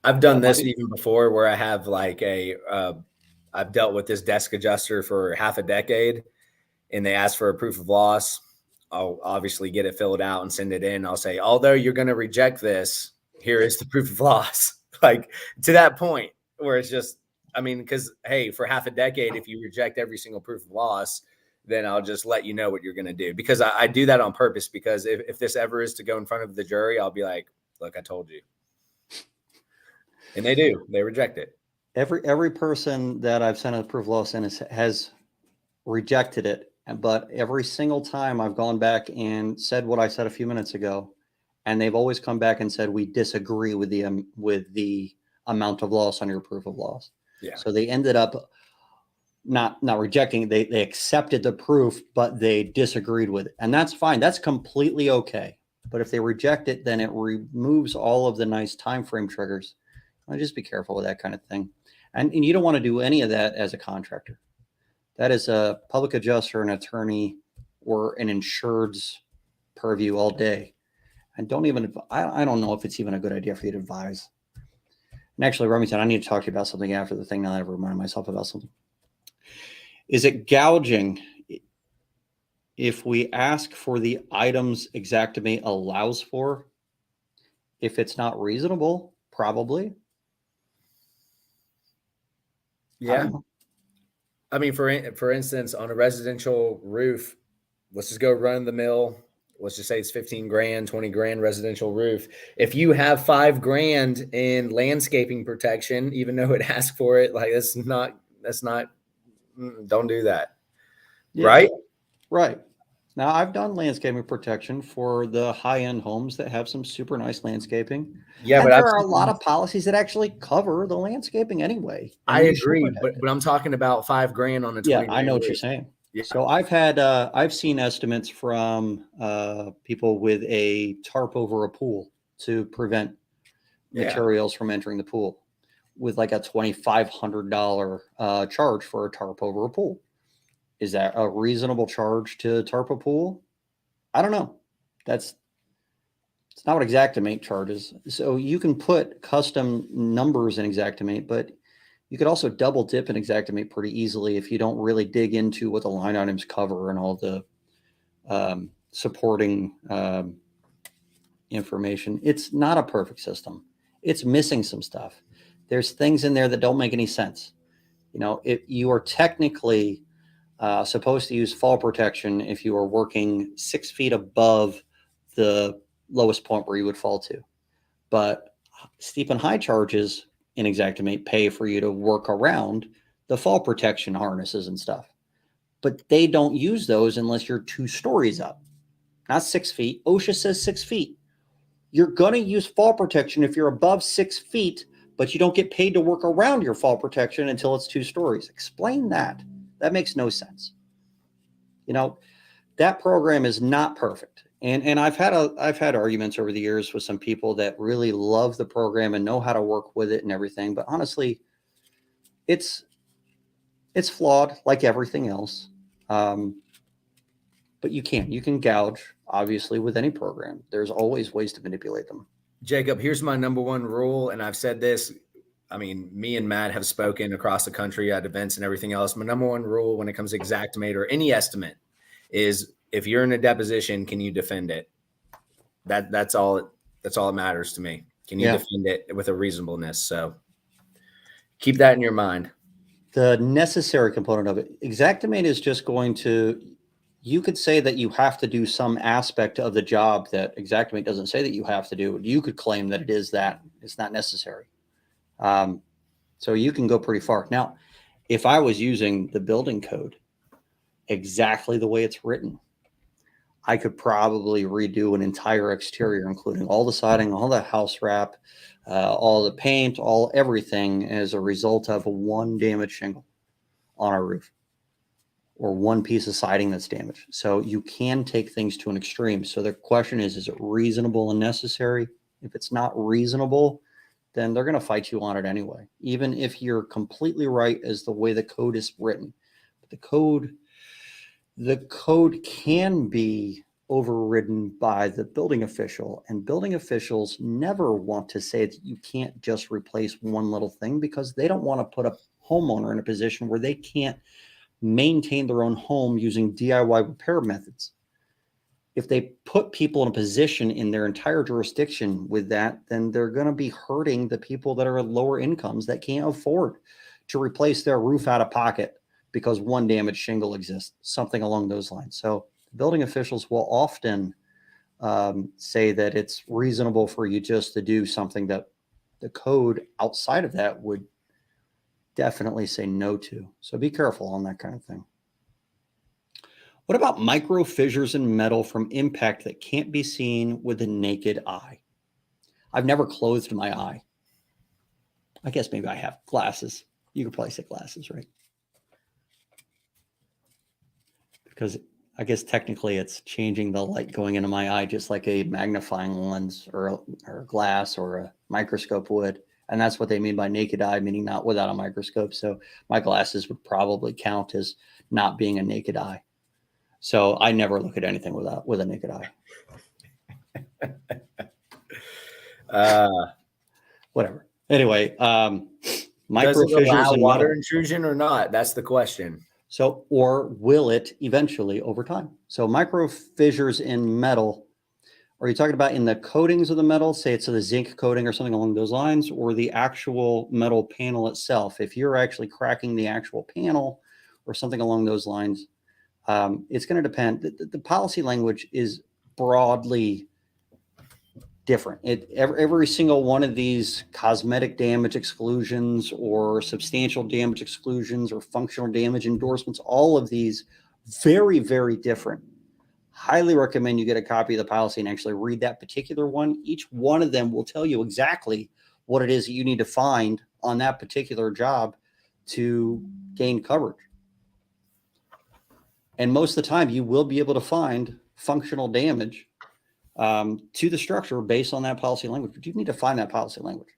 I've done this even before, where I have like I've dealt with this desk adjuster for half a decade, and they ask for a proof of loss. I'll obviously get it filled out and send it in. I'll say, although you're going to reject this, here is the proof of loss. Like, to that point where it's just, I mean, because, hey, for half a decade, if you reject every single proof of loss, then I'll just let you know what you're going to do. Because I do that on purpose, because if this ever is to go in front of the jury, I'll be like, look, I told you. And they do. They reject it. Every person that I've sent a proof of loss in has rejected it. But every single time I've gone back and said what I said a few minutes ago, and they've always come back and said, we disagree with the amount of loss on your proof of loss. Yeah. So they ended up not rejecting. They accepted the proof, but they disagreed with it. And that's fine. That's completely okay. But if they reject it, then it removes all of the nice time frame triggers. Just be careful with that kind of thing. And you don't want to do any of that as a contractor. That is a public adjuster, an attorney, or an insured's purview all day. And I don't know if it's even a good idea for you to advise. And actually, Remington, I need to talk to you about something after the thing. Now that I've reminded myself about something. Is it gouging if we ask for the items Xactimate allows for? If it's not reasonable, probably. Yeah. I mean, for instance, on a residential roof, let's just go run the mill. Let's just say it's 15 grand, 20 grand residential roof. If you have $5 grand in landscaping protection, even though it asks for it, like that's not, don't do that. Yeah. Right? Right. Now, I've done landscaping protection for the high-end homes that have some super nice landscaping. Yeah, but there are a lot of policies that actually cover the landscaping anyway. I agree, but I'm talking about $5 grand on a 20. Yeah, I know what you're saying. Yeah. So I've seen estimates from people with a tarp over a pool to prevent materials from entering the pool, with like a $2,500 charge for a tarp over a pool. Is that a reasonable charge to tarp a pool? I don't know. It's not what Xactimate charges. So you can put custom numbers in Xactimate, but you could also double dip in Xactimate pretty easily if you don't really dig into what the line items cover and all the supporting information. It's not a perfect system. It's missing some stuff. There's things in there that don't make any sense. You know, if you are technically supposed to use fall protection if you are working 6 feet above the lowest point where you would fall to. But steep and high charges in Xactimate pay for you to work around the fall protection harnesses and stuff. But they don't use those unless you're 2 stories up, not 6 feet. OSHA says 6 feet. You're going to use fall protection if you're above 6 feet, but you don't get paid to work around your fall protection until it's 2 stories. Explain that. That makes no sense. You know, that program is not perfect. And I've had arguments over the years with some people that really love the program and know how to work with it and everything. But honestly, it's flawed like everything else. But you can gouge, obviously, with any program. There's always ways to manipulate them. Jacob, here's my number one rule, and I've said this. I mean, me and Matt have spoken across the country at events and everything else. My number one rule when it comes to Xactimate or any estimate is, if you're in a deposition, can you defend it? That's all that matters to me. Can you defend it with a reasonableness? So keep that in your mind. The necessary component of it, Xactimate is just going to, you could say that you have to do some aspect of the job that Xactimate doesn't say that you have to do. You could claim that it is that. It's not necessary. So you can go pretty far. Now, if I was using the building code exactly the way it's written, I could probably redo an entire exterior, including all the siding, all the house wrap, all the paint, everything as a result of one damaged shingle on our roof or one piece of siding that's damaged. So you can take things to an extreme. So the question is it reasonable and necessary? If it's not reasonable, then they're going to fight you on it anyway, even if you're completely right as the way the code is written. But the code can be overridden by the building official, and building officials never want to say that you can't just replace one little thing, because they don't want to put a homeowner in a position where they can't maintain their own home using DIY repair methods. If they put people in a position in their entire jurisdiction with that, then they're going to be hurting the people that are at lower incomes that can't afford to replace their roof out of pocket because one damaged shingle exists, something along those lines. So building officials will often say that it's reasonable for you just to do something that the code outside of that would definitely say no to. So be careful on that kind of thing. What about micro fissures in metal from impact that can't be seen with the naked eye? I've never closed my eye. I guess maybe I have glasses. You could probably say glasses, right? Because I guess technically it's changing the light going into my eye, just like a magnifying lens or a glass or a microscope would. And that's what they mean by naked eye, meaning not without a microscope. So my glasses would probably count as not being a naked eye. So I never look at anything with a naked eye. Whatever. Anyway, micro fissures in water metal. intrusion or not? That's the question. So, or will it eventually over time? So micro fissures in metal, are you talking about in the coatings of the metal, say it's the zinc coating or something along those lines, or the actual metal panel itself? If you're actually cracking the actual panel or something along those lines, it's going to depend. The policy language is broadly different. Every single one of these cosmetic damage exclusions or substantial damage exclusions or functional damage endorsements, all of these very, very different. Highly recommend you get a copy of the policy and actually read that particular one. Each one of them will tell you exactly what it is that you need to find on that particular job to gain coverage. And most of the time you will be able to find functional damage to the structure based on that policy language. But you need to find that policy language.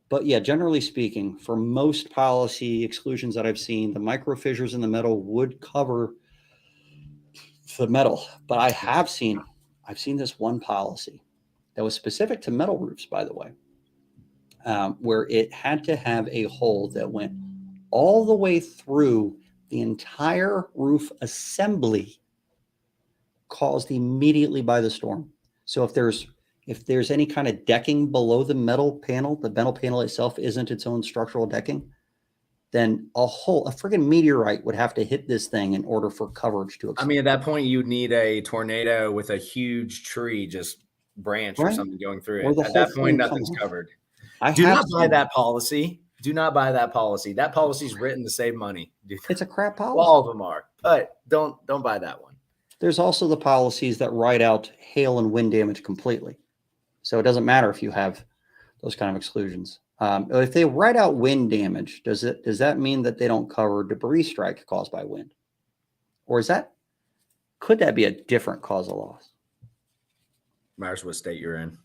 But yeah, generally speaking, for most policy exclusions that I've seen, the micro fissures in the metal would cover the metal. But I've seen this one policy that was specific to metal roofs, by the way, where it had to have a hole that went all the way through the entire roof assembly, caused immediately by the storm. So if there's any kind of decking below the metal panel itself isn't its own structural decking, then a friggin' meteorite would have to hit this thing in order for coverage to extend. I mean, at that point, you'd need a tornado with a huge tree, just branch or something going through it. At that point, nothing's covered. Do not buy that policy. Do not buy that policy. That policy is written to save money. It's a crap policy. All of them are, but don't buy that one. There's also the policies that write out hail and wind damage completely. So it doesn't matter if you have those kind of exclusions. If they write out wind damage, does that mean that they don't cover debris strike caused by wind? Or could that be a different cause of loss? Matters what state you're in.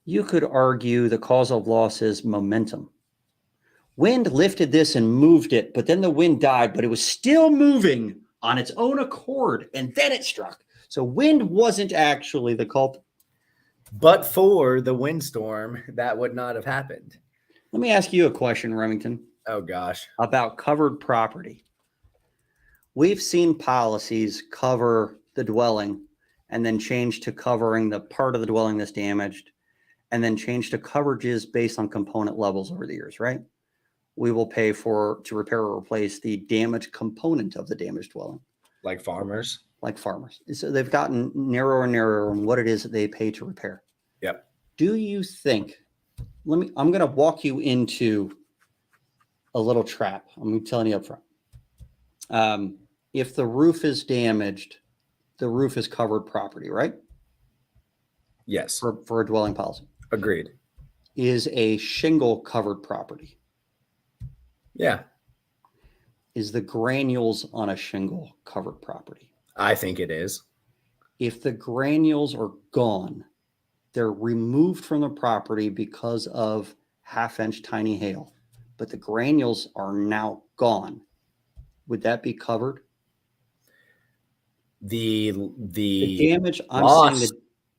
You could argue the cause of loss is momentum. Wind lifted this and moved it, but then the wind died, but it was still moving on its own accord, and then it struck. So wind wasn't actually the culprit. But for the windstorm, that would not have happened. Let me ask you a question, Remington. Oh, gosh. About covered property. We've seen policies cover the dwelling and then change to covering the part of the dwelling that's damaged, and then change to coverages based on component levels over the years, right? We will pay to repair or replace the damaged component of the damaged dwelling. Like farmers? Like farmers. So they've gotten narrower and narrower on what it is that they pay to repair. Yep. Do you think, I'm going to walk you into a little trap. I'm telling you up front. If the roof is damaged, the roof is covered property, right? Yes. For a dwelling policy. Agreed. Is a shingle covered property? Yeah. Is the granules on a shingle covered property? I think it is. If the granules are gone, they're removed from the property because of half-inch tiny hail, but the granules are now gone. Would that be covered? The damage, loss, I'm saying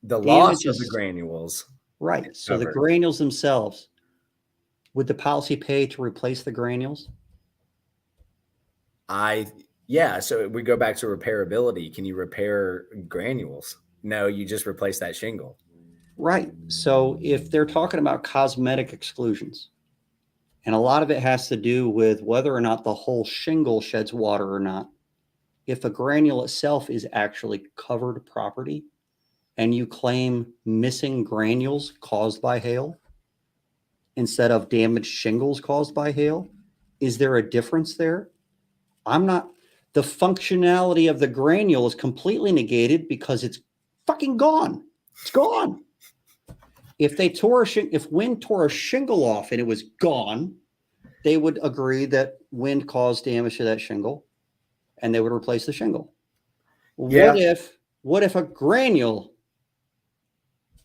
the loss of the granules. Right. So the granules themselves, would the policy pay to replace the granules? Yeah. So we go back to repairability. Can you repair granules? No, you just replace that shingle. Right. So if they're talking about cosmetic exclusions, and a lot of it has to do with whether or not the whole shingle sheds water or not, if a granule itself is actually covered property and you claim missing granules caused by hail instead of damaged shingles caused by hail, is there a difference there? The functionality of the granule is completely negated because it's fucking gone. It's gone. If wind tore a shingle off and it was gone, they would agree that wind caused damage to that shingle and they would replace the shingle. Yeah. What if a granule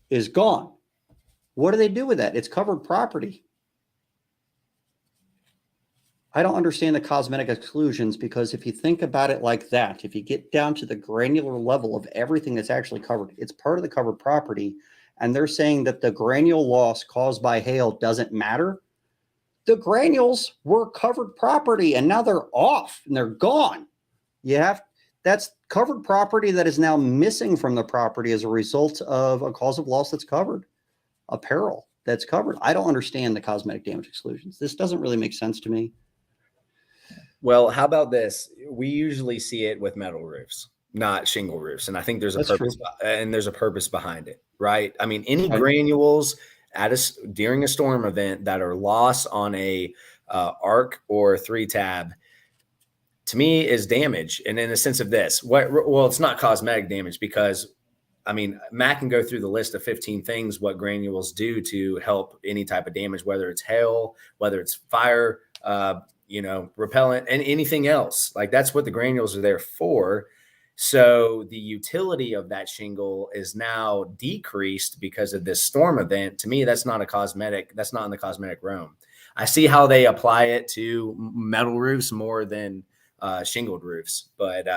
is gone? What do they do with that? It's covered property. I don't understand the cosmetic exclusions, because if you think about it like that, if you get down to the granular level of everything that's actually covered, it's part of the covered property. And they're saying that the granule loss caused by hail doesn't matter. The granules were covered property and now they're off and they're gone. That's covered property that is now missing from the property as a result of a cause of loss that's covered, a peril that's covered. I don't understand the cosmetic damage exclusions. This doesn't really make sense to me. Well, how about this? We usually see it with metal roofs, not shingle roofs. And I think there's a purpose, and there's a purpose behind it, right? I mean, any granules during a storm event that are lost on a arc or 3-tab, to me, is damage. And in the sense of this, it's not cosmetic damage, because I mean, Matt can go through the list of 15 things what granules do to help any type of damage, whether it's hail, whether it's fire, repellent, and anything else. Like, that's what the granules are there for. So the utility of that shingle is now decreased because of this storm event. To me, that's not in the cosmetic realm. I see how they apply it to metal roofs more than shingled roofs. But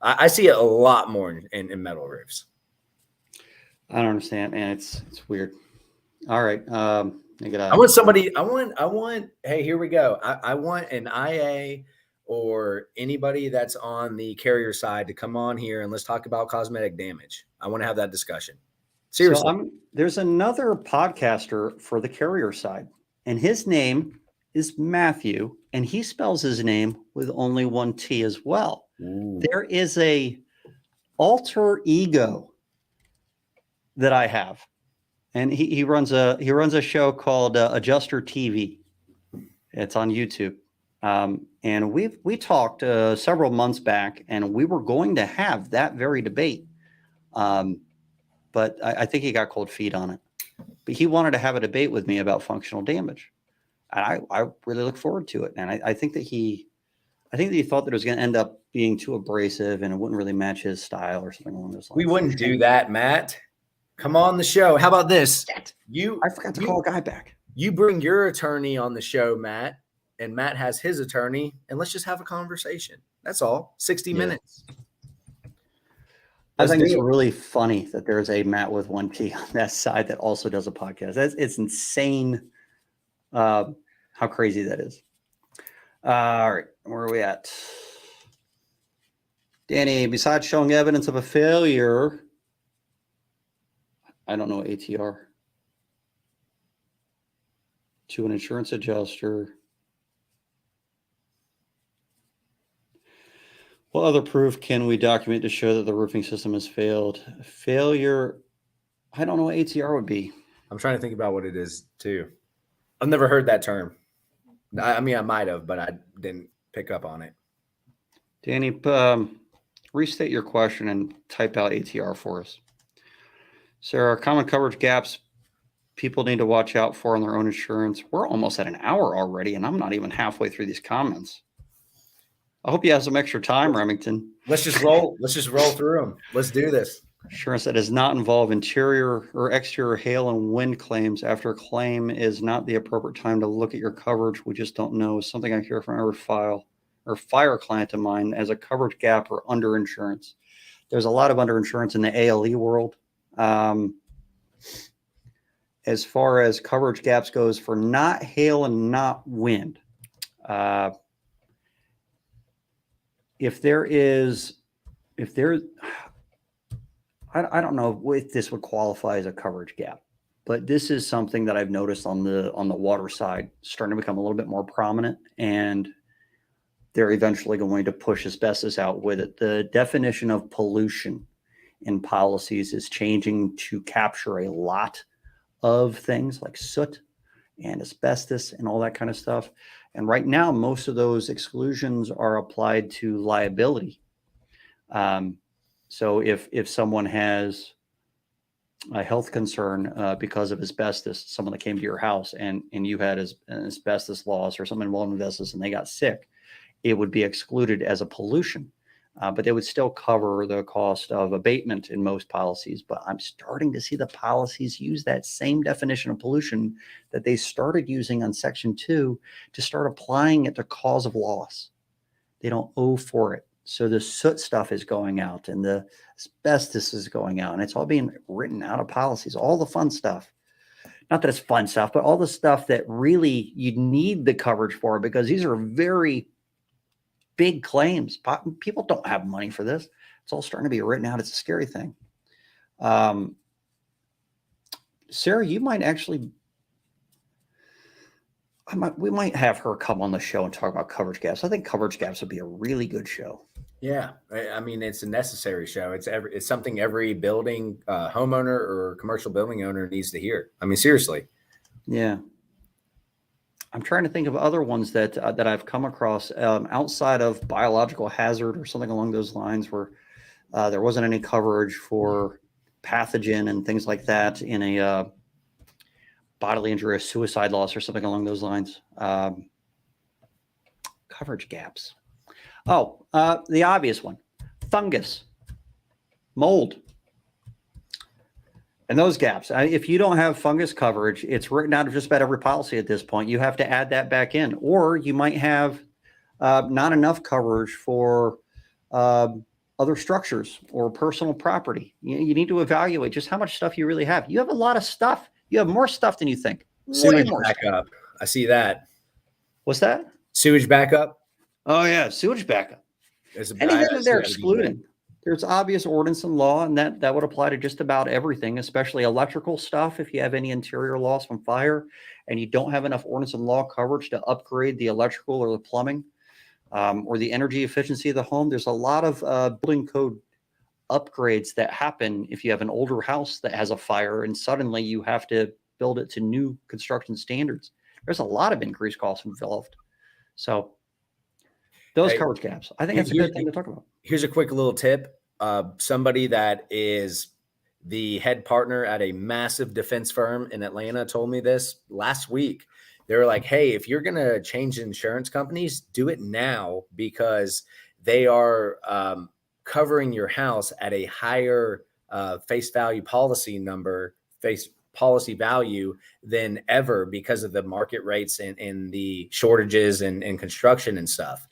I see it a lot more in metal roofs. I don't understand, man. It's weird. All right. Hey, here we go. I want an IA or anybody that's on the carrier side to come on here and let's talk about cosmetic damage. I want to have that discussion. Seriously. So there's another podcaster for the carrier side, and his name is Mathew, and he spells his name with only one T as well. Ooh. There is a alter ego that I have. And he runs a show called Adjuster TV. It's on YouTube. And we talked several months back, and we were going to have that very debate. But I think he got cold feet on it. but he wanted to have a debate with me about functional damage. And I really look forward to it. And I think that he thought that it was going to end up being too abrasive and it wouldn't really match his style or something along those lines. We wouldn't do that, Matt. Come on the show. How about this? I forgot to call a guy back. You bring your attorney on the show, Matt, and Matt has his attorney, and let's just have a conversation. That's all. 60 minutes. I think it's really funny that there's a Matt with one T on that side that also does a podcast. It's insane how crazy that is. All right, where are we at? Danny, besides showing evidence of a failure, I don't know ATR, to an insurance adjuster, what other proof can we document to show that the roofing system has failed? Failure, I don't know what ATR would be. I'm trying to think about what it is too. I've never heard that term. I mean, I might have, but I didn't pick up on it. Danny, restate your question and type out ATR for us. Sarah, common coverage gaps people need to watch out for on their own insurance. We're almost at an hour already, and I'm not even halfway through these comments. I hope you have some extra time, Remington. Let's just roll through them. Let's do this. Insurance that does not involve interior or exterior hail and wind claims after a claim is not the appropriate time to look at your coverage. We just don't know. Something I hear from every fire client of mine as a coverage gap or underinsurance. There's a lot of underinsurance in the ALE world. As far as coverage gaps goes for not hail and not wind, I don't know if this would qualify as a coverage gap, but this is something that I've noticed on the water side starting to become a little bit more prominent, and they're eventually going to push asbestos out with it. The definition of pollution in policies is changing to capture a lot of things like soot and asbestos and all that kind of stuff. And right now, most of those exclusions are applied to liability. So if someone has a health concern because of asbestos, someone that came to your house and you had an asbestos loss or someone involved in asbestos and they got sick, it would be excluded as a pollution. But they would still cover the cost of abatement in most policies. But I'm starting to see the policies use that same definition of pollution that they started using on Section 2 to start applying it to cause of loss. They don't owe for it. So the soot stuff is going out and the asbestos is going out, and it's all being written out of policies, all the fun stuff. Not that it's fun stuff, but all the stuff that really you need the coverage for, because these are very big claims. People don't have money for this. It's all starting to be written out. It's a scary thing. Sarah, you might actually, we might have her come on the show and talk about coverage gaps. I think coverage gaps would be a really good show. Yeah. I mean, it's a necessary show. It's something every building homeowner or commercial building owner needs to hear. I mean, seriously. Yeah. I'm trying to think of other ones that I've come across outside of biological hazard or something along those lines, where there wasn't any coverage for pathogen and things like that in a bodily injury or suicide loss or something along those lines. Coverage gaps. Oh, the obvious one, fungus, mold. And those gaps, if you don't have fungus coverage, it's written out of just about every policy at this point. You have to add that back in, or you might have not enough coverage for other structures or personal property. You need to evaluate just how much stuff you really have. You have a lot of stuff. You have more stuff than you think. Sewage backup. I see that. What's that? Sewage backup. Oh yeah, sewage backup. Anything that they're excluding. There's obvious ordinance and law, and that would apply to just about everything, especially electrical stuff. If you have any interior loss from fire and you don't have enough ordinance and law coverage to upgrade the electrical or the plumbing or the energy efficiency of the home, there's a lot of building code upgrades that happen if you have an older house that has a fire and suddenly you have to build it to new construction standards. There's a lot of increased costs involved. So those coverage gaps, I think that's a good thing to talk about. Here's a quick little tip. Somebody that is the head partner at a massive defense firm in Atlanta told me this last week. They were like, hey, if you're going to change insurance companies, do it now, because they are covering your house at a higher face value policy number, face policy value than ever, because of the market rates and the shortages and construction and stuff.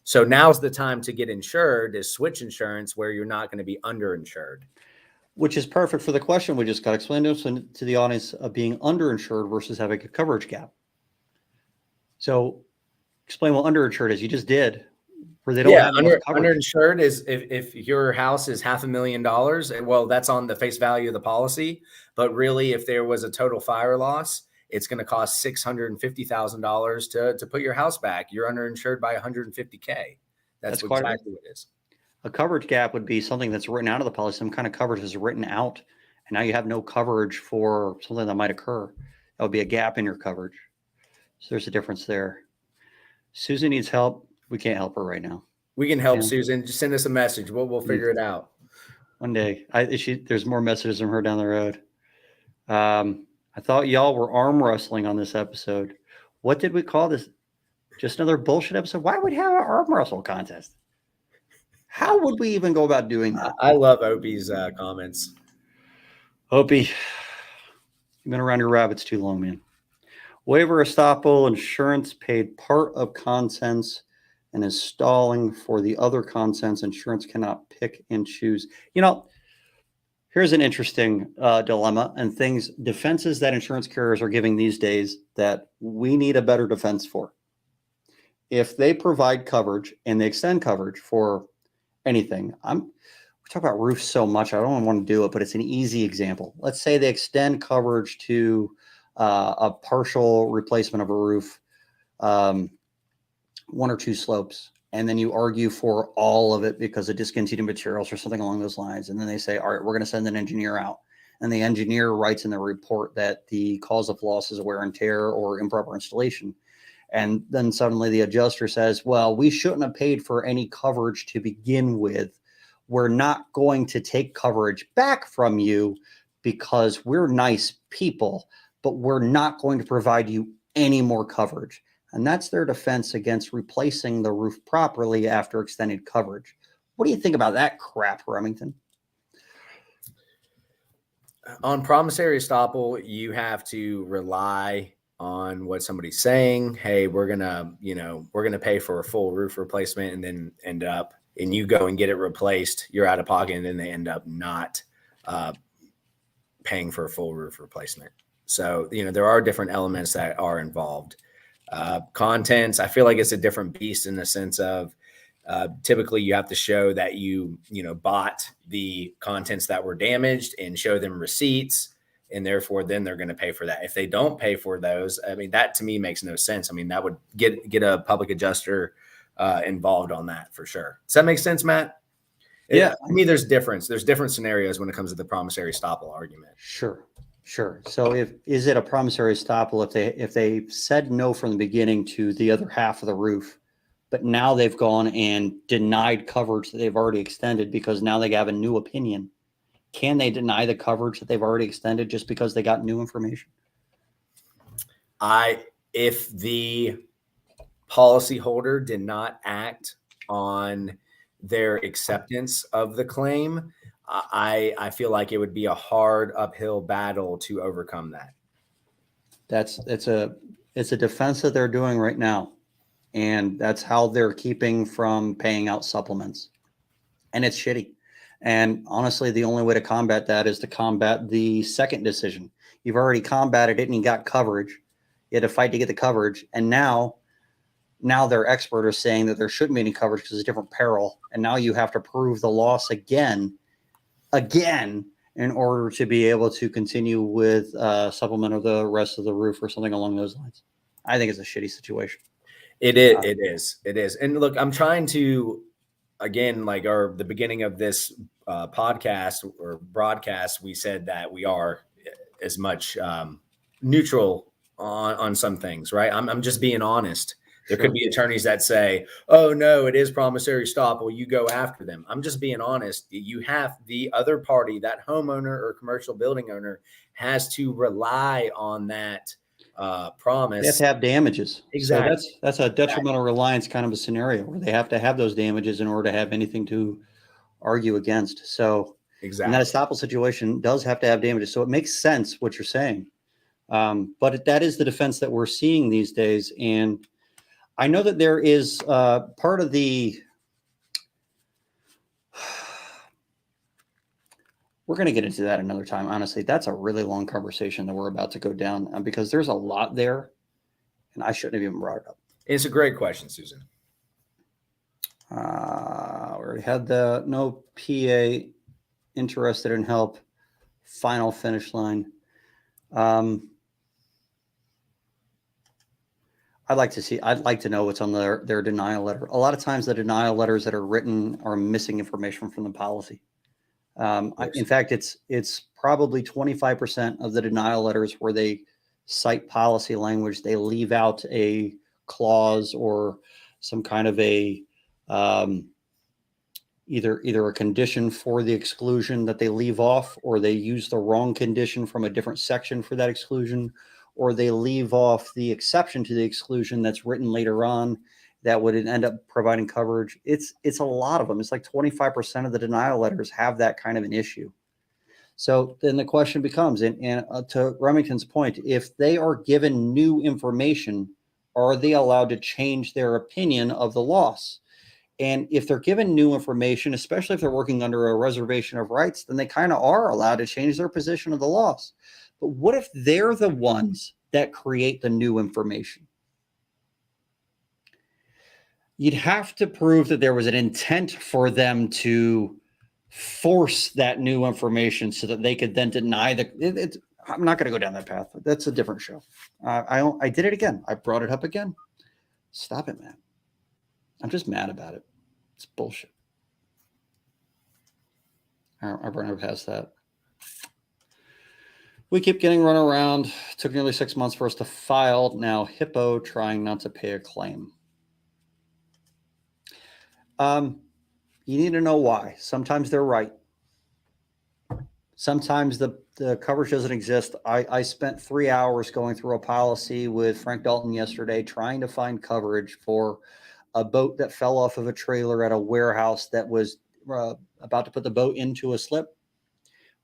So now's the time to get insured, is switch insurance where you're not going to be underinsured. Which is perfect for the question we just got explained to the audience of being underinsured versus having a coverage gap. So explain what underinsured is. You just did, where they don't have enough coverage. Underinsured is if your house is $500,000, well, that's on the face value of the policy. But really, if there was a total fire loss, it's going to cost $650,000 to put your house back. You're underinsured by $150K. That's exactly what it is. A coverage gap would be something that's written out of the policy. Some kind of coverage is written out, and now you have no coverage for something that might occur. That would be a gap in your coverage. So there's a difference there. Susan needs help. We can't help her right now. We can help Susan. Just send us a message. We'll figure it out. One day. There's more messages from her down the road. I thought y'all were arm wrestling on this episode. What did we call this? Just another bullshit episode? Why would we have an arm wrestle contest? How would we even go about doing that? I love Opie's comments. Opie, you've been around your rabbits too long, man. Waiver estoppel, insurance paid part of contents and is stalling for the other contents. Insurance cannot pick and choose. You know, here's an interesting dilemma and defenses that insurance carriers are giving these days that we need a better defense for. If they provide coverage and they extend coverage for anything, we talk about roofs so much, I don't want to do it, but it's an easy example. Let's say they extend coverage to a partial replacement of a roof, 1 or 2 slopes, and then you argue for all of it because of discontinued materials or something along those lines. And then they say, all right, we're going to send an engineer out. And the engineer writes in the report that the cause of loss is wear and tear or improper installation. And then suddenly the adjuster says, well, we shouldn't have paid for any coverage to begin with. We're not going to take coverage back from you because we're nice people, but we're not going to provide you any more coverage. And that's their defense against replacing the roof properly after extended coverage. What do you think about that crap, Remington? On promissory estoppel, you have to rely on what somebody's saying. Hey, we're gonna pay for a full roof replacement, and then and you go and get it replaced. You're out of pocket, and then they end up not paying for a full roof replacement. So there are different elements that are involved. Contents, I feel like it's a different beast in the sense of typically you have to show that you bought the contents that were damaged and show them receipts. And therefore, then they're going to pay for that. If they don't pay for those, I mean, that to me makes no sense. I mean, that would get a public adjuster involved on that for sure. Does that make sense, Matt? Yeah. To me, there's different scenarios when it comes to the promissory estoppel argument. Sure. So is it a promissory estoppel if they said no from the beginning to the other half of the roof, but now they've gone and denied coverage that they've already extended because now they have a new opinion? Can they deny the coverage that they've already extended just because they got new information? If the policyholder did not act on their acceptance of the claim, I feel like it would be a hard uphill battle to overcome that. It's a defense that they're doing right now, and that's how they're keeping from paying out supplements, and it's shitty. And honestly, the only way to combat that is to combat the second decision. You've already combated it and you got coverage. You had to fight to get the coverage. And now their expert is saying that there shouldn't be any coverage because it's a different peril. And now you have to prove the loss again, in order to be able to continue with supplement of the rest of the roof or something along those lines. I think it's a shitty situation. It is. And look, I'm trying to, again, like the beginning of this podcast or broadcast, we said that we are as much neutral on some things, right? I'm just being honest. There could be attorneys that say, oh, no, it is promissory estoppel. You go after them. I'm just being honest. You have the other party, that homeowner or commercial building owner, has to rely on that promise. They have to have damages. Exactly. So that's a detrimental reliance kind of a scenario where they have to have those damages in order to have anything to argue against. So exactly. And that estoppel situation does have to have damages. So it makes sense what you're saying. But that is the defense that we're seeing these days. And I know that there is part of the, we're going to get into that another time. Honestly, that's a really long conversation that we're about to go down because there's a lot there and I shouldn't have even brought it up. It's a great question, Susan. We already had the no PA interested in help. Final finish line. I'd like to know what's on their denial letter. A lot of times the denial letters that are written are missing information from the policy. In fact, it's probably 25% of the denial letters where they cite policy language. They leave out a clause or some kind of a either a condition for the exclusion that they leave off, or they use the wrong condition from a different section for that exclusion, or they leave off the exception to the exclusion that's written later on that would end up providing coverage. It's a lot of them. It's like 25% of the denial letters have that kind of an issue. So then the question becomes, and to Remington's point, if they are given new information, are they allowed to change their opinion of the loss? And if they're given new information, especially if they're working under a reservation of rights, then they kind of are allowed to change their position of the loss. But what if they're the ones that create the new information? You'd have to prove that there was an intent for them to force that new information so that they could then deny I'm not going to go down that path. That's a different show. I did it again. I brought it up again. Stop it, man. I'm just mad about it. It's bullshit. All right, I've run past that. We keep getting run around. It took nearly 6 months for us to file. Now Hippo trying not to pay a claim. You need to know why. Sometimes they're right. Sometimes the coverage doesn't exist. I spent 3 hours going through a policy with Frank Dalton yesterday trying to find coverage for a boat that fell off of a trailer at a warehouse that was about to put the boat into a slip.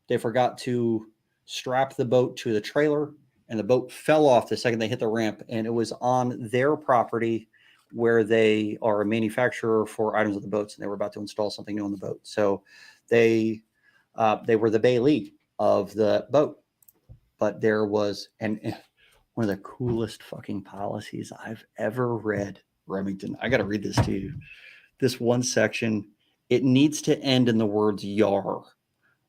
They forgot to strap the boat to the trailer, and the boat fell off the second they hit the ramp, and it was on their property where they are a manufacturer for items of the boats, and they were about to install something new on the boat. So they were the bailee of the boat. But there was one of the coolest fucking policies I've ever read. Remington, I got to read this to you. This one section, it needs to end in the words "yar"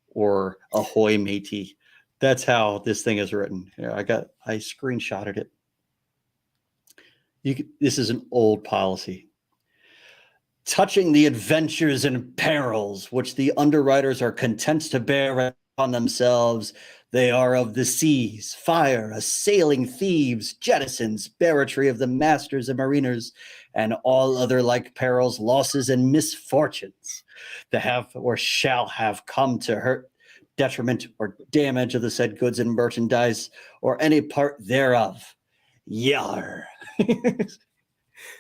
or "ahoy, matey." That's how this thing is written. Yeah, I screenshotted it. This is an old policy. Touching the adventures and perils which the underwriters are content to bear upon themselves, they are of the seas, fire, assailing thieves, jettisons, barratry of the masters and mariners, and all other like perils, losses, and misfortunes that have or shall have come to hurt, detriment, or damage of the said goods and merchandise, or any part thereof. Yar.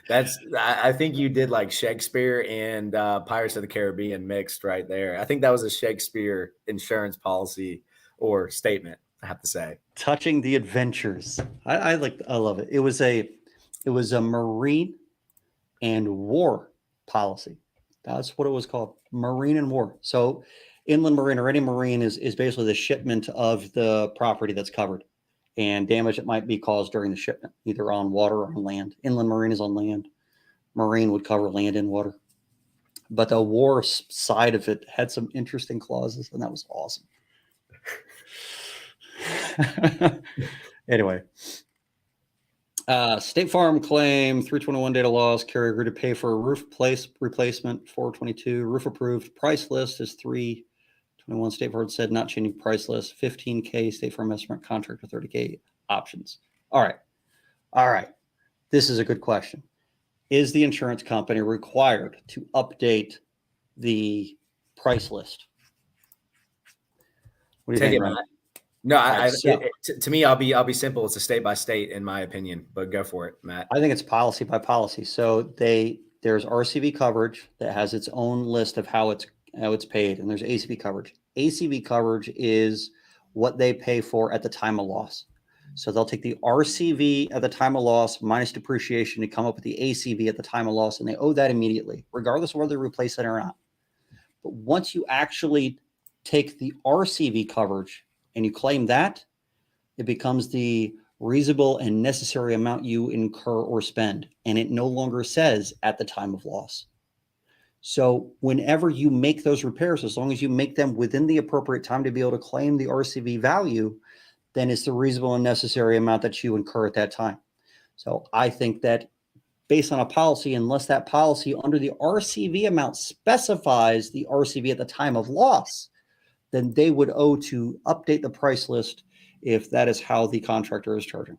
I think you did like Shakespeare and Pirates of the Caribbean mixed right there. I think that was a Shakespeare insurance policy or statement, I have to say. Touching the adventures. I love it. It was a marine and war policy. That's what it was called. Marine and war. So inland marine or any marine is basically the shipment of the property that's covered and damage that might be caused during the shipment, either on water or on land. Inland marine is on land. Marine would cover land and water. But the war side of it had some interesting clauses, and that was awesome. Anyway, State Farm claim 321 data loss. Carrier agreed to pay for a roof replacement 422. Roof approved. Price list is 321. State Farm said not changing price list. 15K State Farm estimate contract with 30K options. All right. This is a good question. is the insurance company required to update the price list? What do you Take think, it, Ryan? Matt. No, So to me, I'll be simple. It's a state by state, in my opinion. But go for it, Matt. I think it's policy by policy. So there's RCV coverage that has its own list of how it's paid, and there's ACV coverage. ACV coverage is what they pay for at the time of loss. So they'll take the RCV at the time of loss minus depreciation to come up with the ACV at the time of loss, and they owe that immediately, regardless of whether they replace it or not. But once you actually take the RCV coverage and you claim that, it becomes the reasonable and necessary amount you incur or spend, and it no longer says at the time of loss. So whenever you make those repairs, as long as you make them within the appropriate time to be able to claim the RCV value, then it's the reasonable and necessary amount that you incur at that time. So I think that based on a policy, unless that policy under the RCV amount specifies the RCV at the time of loss, then they would owe to update the price list if that is how the contractor is charging.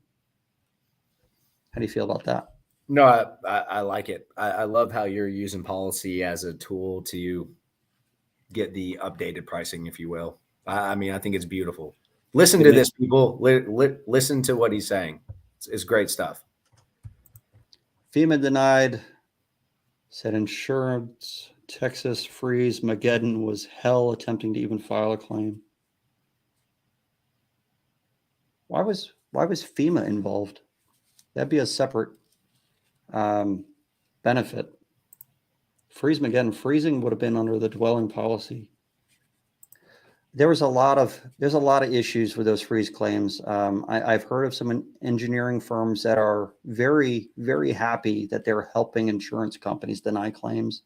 How do you feel about that? No, I like it. I love how you're using policy as a tool to get the updated pricing, if you will. I mean, I think it's beautiful. Listen to this, people. Listen to what he's saying. It's great stuff. FEMA denied, said insurance, Texas freeze, Mageddon was hell attempting to even file a claim. Why was FEMA involved? That'd be a separate benefit. Freeze Mageddon, freezing would have been under the dwelling policy. There's a lot of issues with those freeze claims. I've heard of some engineering firms that are very, very happy that they're helping insurance companies deny claims.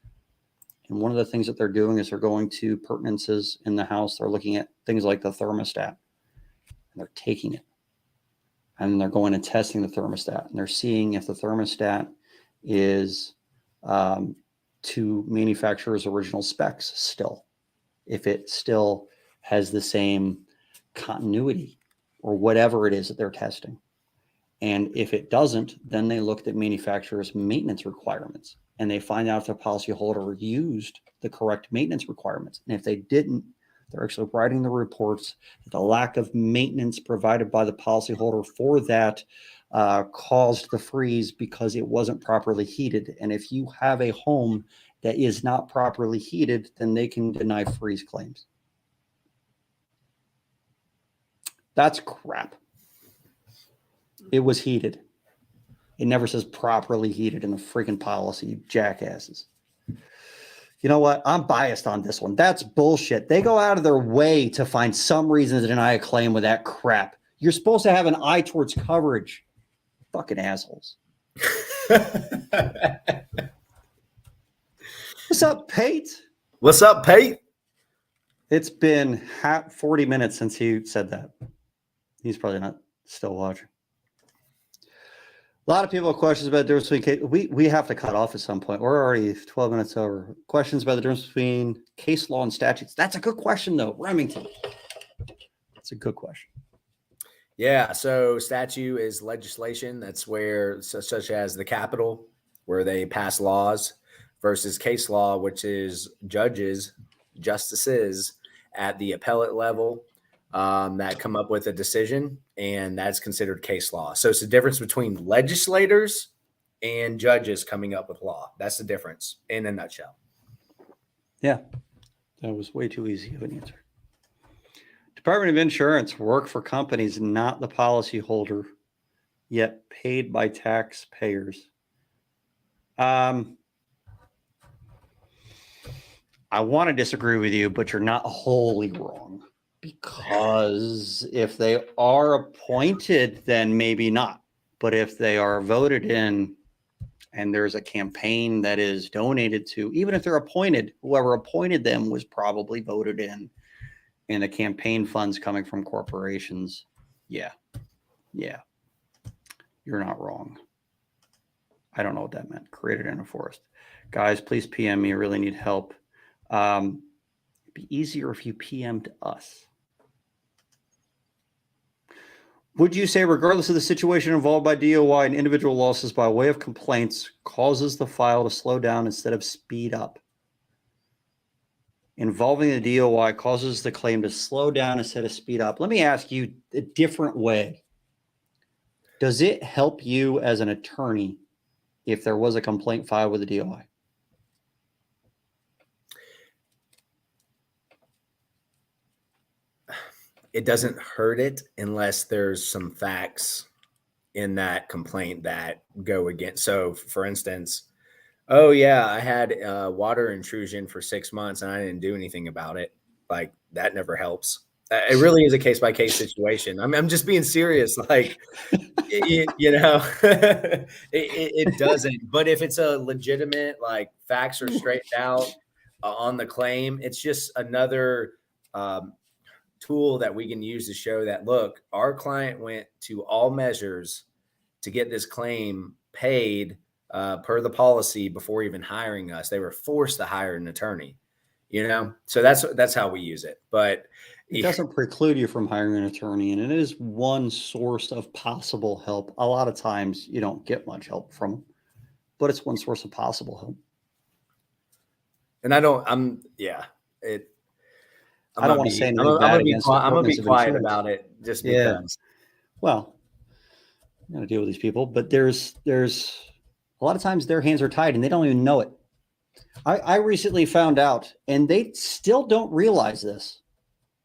And one of the things that they're doing is they're going to pertinences in the house. They're looking at things like the thermostat, and they're taking it, and they're going and testing the thermostat, and they're seeing if the thermostat is to manufacturer's original specs still, if it still has the same continuity or whatever it is that they're testing. And if it doesn't, then they looked at manufacturer's maintenance requirements, and they find out if the policyholder used the correct maintenance requirements. And if they didn't, they're actually writing the reports that the lack of maintenance provided by the policyholder for that caused the freeze because it wasn't properly heated. And if you have a home that is not properly heated, then they can deny freeze claims. That's crap. It was heated. It never says properly heated in the freaking policy, you jackasses. You know what? I'm biased on this one. That's bullshit. They go out of their way to find some reason to deny a claim with that crap. You're supposed to have an eye towards coverage. Fucking assholes. What's up, Pate? What's up, Pate? It's been 40 minutes since he said that. He's probably not still watching. A lot of people have questions about the difference between we have to cut off at some point. We're already 12 minutes over. Questions about the difference between case law and statutes. That's a good question, though. Remington. That's a good question. Yeah. So statute is legislation. That's where such as the Capitol, where they pass laws, versus case law, which is justices at the appellate level that come up with a decision, and that's considered case law. So it's the difference between legislators and judges coming up with law. That's the difference in a nutshell. Yeah, that was way too easy of an answer. Department of Insurance work for companies not the policyholder, yet paid by taxpayers. I want to disagree with you, but you're not wholly wrong. Because if they are appointed, then maybe not. But if they are voted in and there's a campaign that is donated to, even if they're appointed, whoever appointed them was probably voted in, and the campaign funds coming from corporations, yeah, you're not wrong. I don't know what that meant. Created in a forest. Guys, please PM me. I really need help. It'd be easier if you PM'd us. Would you say, regardless of the situation involved by DOI and individual losses by way of complaints, causes the file to slow down instead of speed up? Involving the DOI causes the claim to slow down instead of speed up. Let me ask you a different way. Does it help you as an attorney if there was a complaint filed with a DOI? It doesn't hurt it unless there's some facts in that complaint that go against. So, for instance, oh yeah, I had water intrusion for 6 months and I didn't do anything about it. Like, that never helps. It really is a case by case situation. I'm just being serious. Like, it doesn't. But if it's a legitimate, like, facts are straightened out on the claim, it's just another tool that we can use to show that, look, our client went to all measures to get this claim paid per the policy before even hiring us. They were forced to hire an attorney, so that's how we use it. But it doesn't preclude you from hiring an attorney, and it is one source of possible help. A lot of times you don't get much help from them, but it's one source of possible help. And I don't want to say anything bad against I'm going to be quiet about it just because. Well, I'm going to deal with these people, but there's a lot of times their hands are tied and they don't even know it. I recently found out, and they still don't realize this,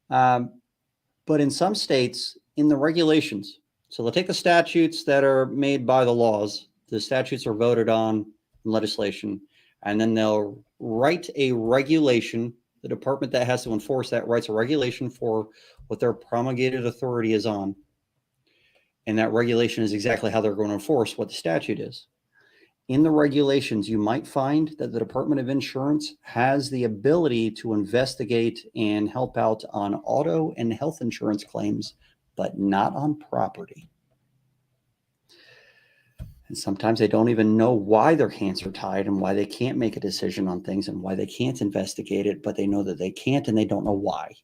but in some states, in the regulations, so they'll take the statutes that are made by the laws, the statutes are voted on in legislation, and then they'll write a regulation. The department that has to enforce that writes a regulation for what their promulgated authority is on. And that regulation is exactly how they're going to enforce what the statute is. In the regulations, you might find that the Department of Insurance has the ability to investigate and help out on auto and health insurance claims, but not on property. And sometimes they don't even know why their hands are tied and why they can't make a decision on things and why they can't investigate it, but they know that they can't and they don't know why.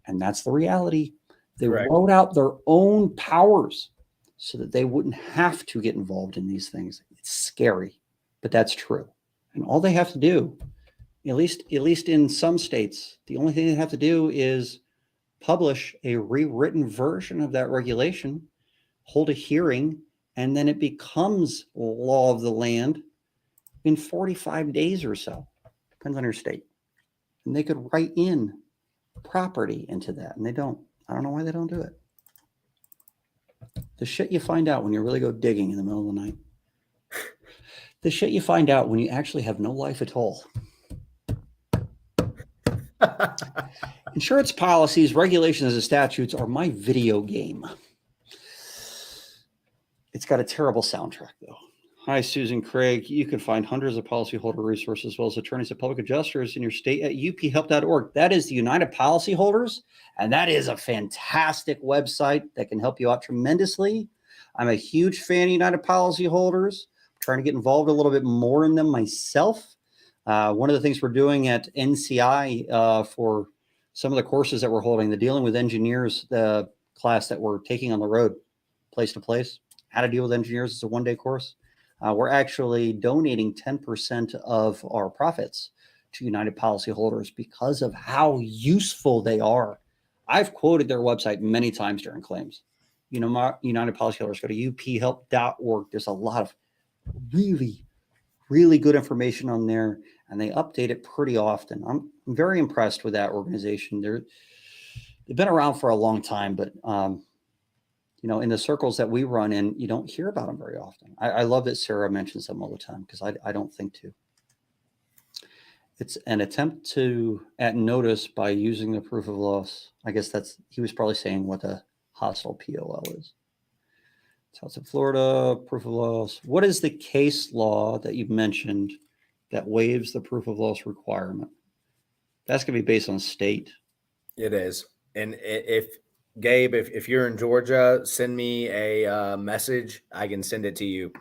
And that's the reality. They wrote out their own powers so that they wouldn't have to get involved in these things. It's scary, but that's true. And all they have to do, at least in some states, the only thing they have to do is publish a rewritten version of that regulation, hold a hearing, and then it becomes law of the land in 45 days or so. Depends on your state. And they could write in property into that, and they don't. I don't know why they don't do it. The shit you find out when you really go digging in the middle of the night. The shit you find out when you actually have no life at all. Insurance policies, regulations, and statutes are my video game. It's got a terrible soundtrack, though. Hi, Susan Craig. You can find hundreds of policyholder resources as well as attorneys and public adjusters in your state at uphelp.org. That is the United Policyholders, and that is a fantastic website that can help you out tremendously. I'm a huge fan of United Policyholders. I'm trying to get involved a little bit more in them myself. One of the things we're doing at NCI for some of the courses that we're holding, the Dealing with Engineers, the class that we're taking on the road, place to place, how to deal with engineers. It's a one-day course. We're actually donating 10% of our profits to United Policyholders because of how useful they are. I've quoted their website many times during claims. United Policyholders, go to uphelp.org. There's a lot of really, really good information on there, and they update it pretty often. I'm very impressed with that organization. They've been around for a long time, but in the circles that we run in, you don't hear about them very often. I love that Sarah mentions them all the time because I don't think to. It's an attempt to at notice by using the proof of loss. I guess he was probably saying what a hostile POL is. South of Florida, proof of loss. What is the case law that you've mentioned that waives the proof of loss requirement? That's going to be based on state. It is. And if Gabe, if you're in Georgia, send me a message. I can send it to you.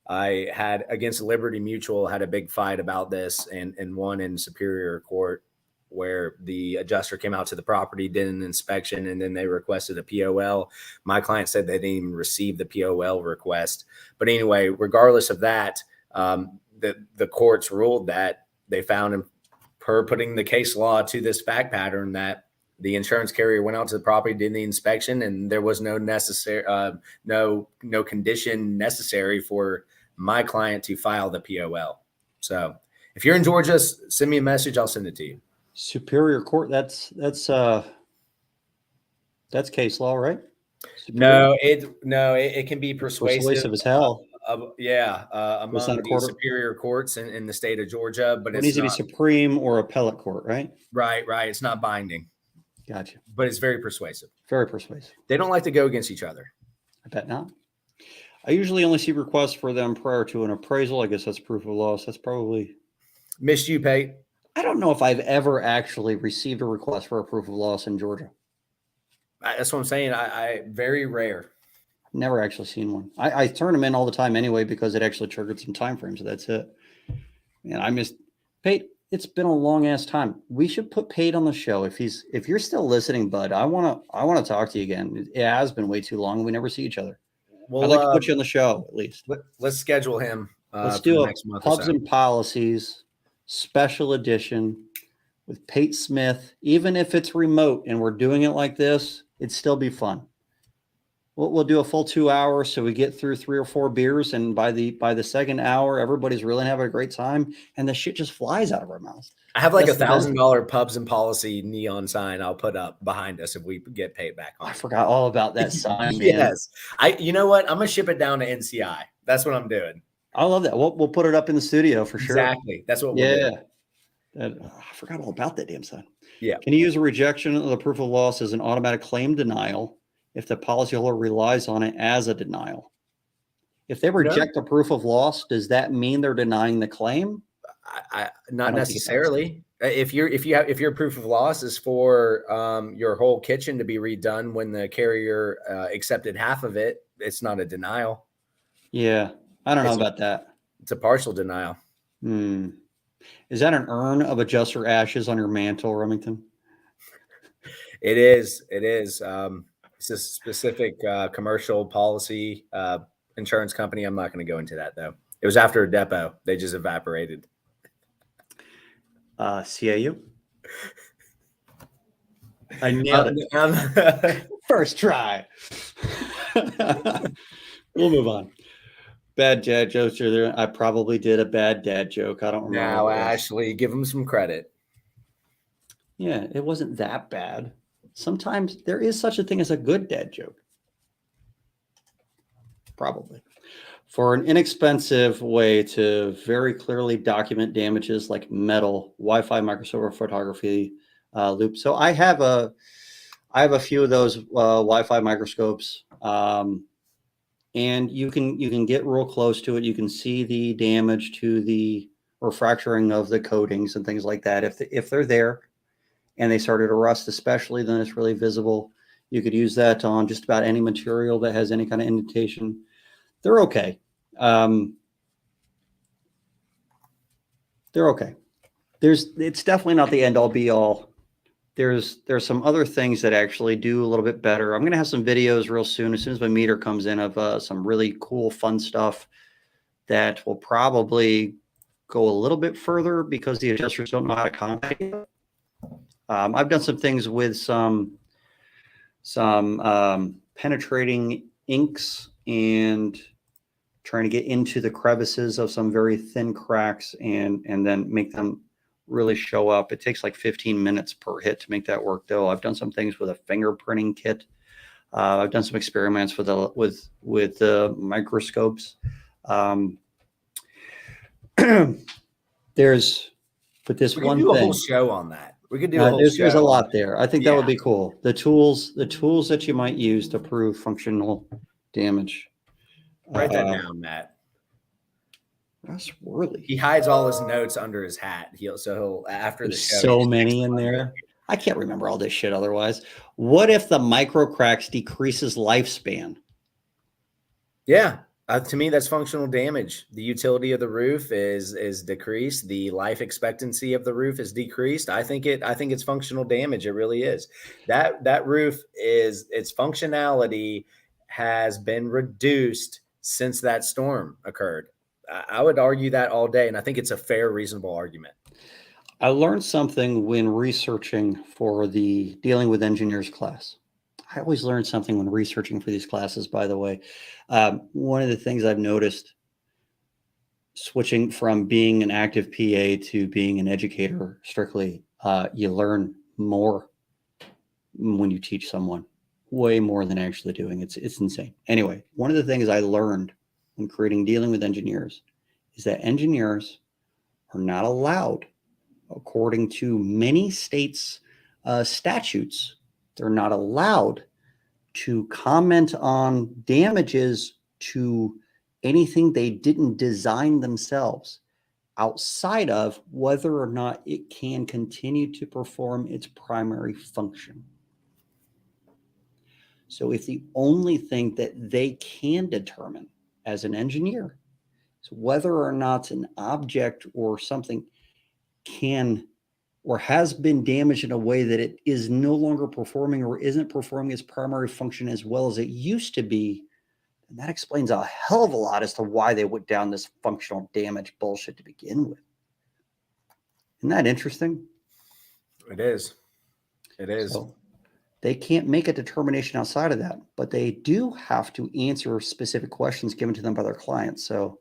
I had against Liberty Mutual had a big fight about this and won in Superior Court where the adjuster came out to the property, did an inspection, and then they requested a POL. My client said they didn't even receive the POL request. But anyway, regardless of that, the courts ruled that they found, per putting the case law to this fact pattern, that the insurance carrier went out to the property, did the inspection, and there was no necessary, no condition necessary for my client to file the POL. So if you're in Georgia, send me a message. I'll send it to you. Superior Court. That's case law, right? Superior. No, it can be persuasive as hell. Among the superior courts in the state of Georgia, but it needs to be Supreme or appellate court, right? Right. It's not binding. Gotcha. But it's very persuasive. Very persuasive. They don't like to go against each other. I bet not. I usually only see requests for them prior to an appraisal. I guess that's proof of loss. That's probably missed you, Pate. I don't know if I've ever actually received a request for a proof of loss in Georgia. That's what I'm saying. I very rare. Never actually seen one. I turn them in all the time anyway because it actually triggered some time frames. So that's it. And I missed Pate. It's been a long ass time. We should put Pate on the show if you're still listening, bud. I want to talk to you again. It has been way too long. We never see each other. Well, I'd like to put you on the show at least. Let's schedule him. Let's do a Pubs and Policies special edition with Pate Smith. Even if it's remote and we're doing it like this, it'd still be fun. We'll do a full 2 hours so we get through 3 or 4 beers, and by the second hour, everybody's really having a great time, and the shit just flies out of our mouths. I have like $1,000 Pubs and Policy neon sign I'll put up behind us if we get paid back on. I forgot all about that sign, man. Yes. You know what? I'm gonna ship it down to NCI. That's what I'm doing. I love that. We'll put it up in the studio for sure. Exactly. That's what we'll do. I forgot all about that damn sign. Yeah. Can you use a rejection of the proof of loss as an automatic claim denial if the policyholder relies on it as a denial? If they reject the proof of loss, does that mean they're denying the claim? Not necessarily. If your proof of loss is for your whole kitchen to be redone when the carrier accepted half of it, it's not a denial. Yeah, I don't know about that. It's a partial denial. Is that an urn of adjuster ashes on your mantle, Remington? It is. It's a specific commercial policy insurance company. I'm not going to go into that though. It was after a depot. They just evaporated. CAU? I nailed it. First try. We'll move on. Bad dad jokes are there. I probably did a bad dad joke. I don't remember. Now, Ashley, give him some credit. Yeah, it wasn't that bad. Sometimes there is such a thing as a good dad joke. Probably. For an inexpensive way to very clearly document damages like metal, Wi-Fi microscope photography loop. So I have a few of those Wi-Fi microscopes, and you can get real close to it. You can see the damage to the or fracturing of the coatings and things like that. If they're there and they started to rust, especially, then it's really visible. You could use that on just about any material that has any kind of indentation. They're okay. They're okay. It's definitely not the end all be all. There's some other things that actually do a little bit better. I'm going to have some videos real soon, as soon as my meter comes in, of some really cool, fun stuff that will probably go a little bit further because the adjusters don't know how to contact it. I've done some things with some penetrating inks and trying to get into the crevices of some very thin cracks and then make them really show up. It takes like 15 minutes per hit to make that work, though. I've done some things with a fingerprinting kit. I've done some experiments with the microscopes. There's but this one thing. We could do a whole show on that. We could do a whole show. There's a lot there. I think that would be cool. The tools that you might use to prove functional damage. Write that down, Matt. That's Worley. He hides all his notes under his hat. He'll after the show. So many in there. I can't remember all this shit otherwise. What if the micro cracks decreases lifespan? Yeah. To me, that's functional damage. The utility of the roof is decreased. The life expectancy of the roof is decreased. I think it's functional damage. It really is. That roof its functionality has been reduced since that storm occurred. I would argue that all day, and I think it's a fair, reasonable argument. I learned something when researching for the Dealing with Engineers class. I always learn something when researching for these classes, by the way. One of the things I've noticed switching from being an active PA to being an educator strictly, you learn more when you teach someone, way more than actually doing. It's insane. Anyway, one of the things I learned when creating Dealing with Engineers is that engineers are not allowed, according to many states' statutes, they're not allowed to comment on damages to anything they didn't design themselves outside of whether or not it can continue to perform its primary function. So if the only thing that they can determine as an engineer is whether or not an object or something can or has been damaged in a way that it is no longer performing or isn't performing its primary function as well as it used to be, and that explains a hell of a lot as to why they went down this functional damage bullshit to begin with. Isn't that interesting? It is. It is. So they can't make a determination outside of that, but they do have to answer specific questions given to them by their clients. So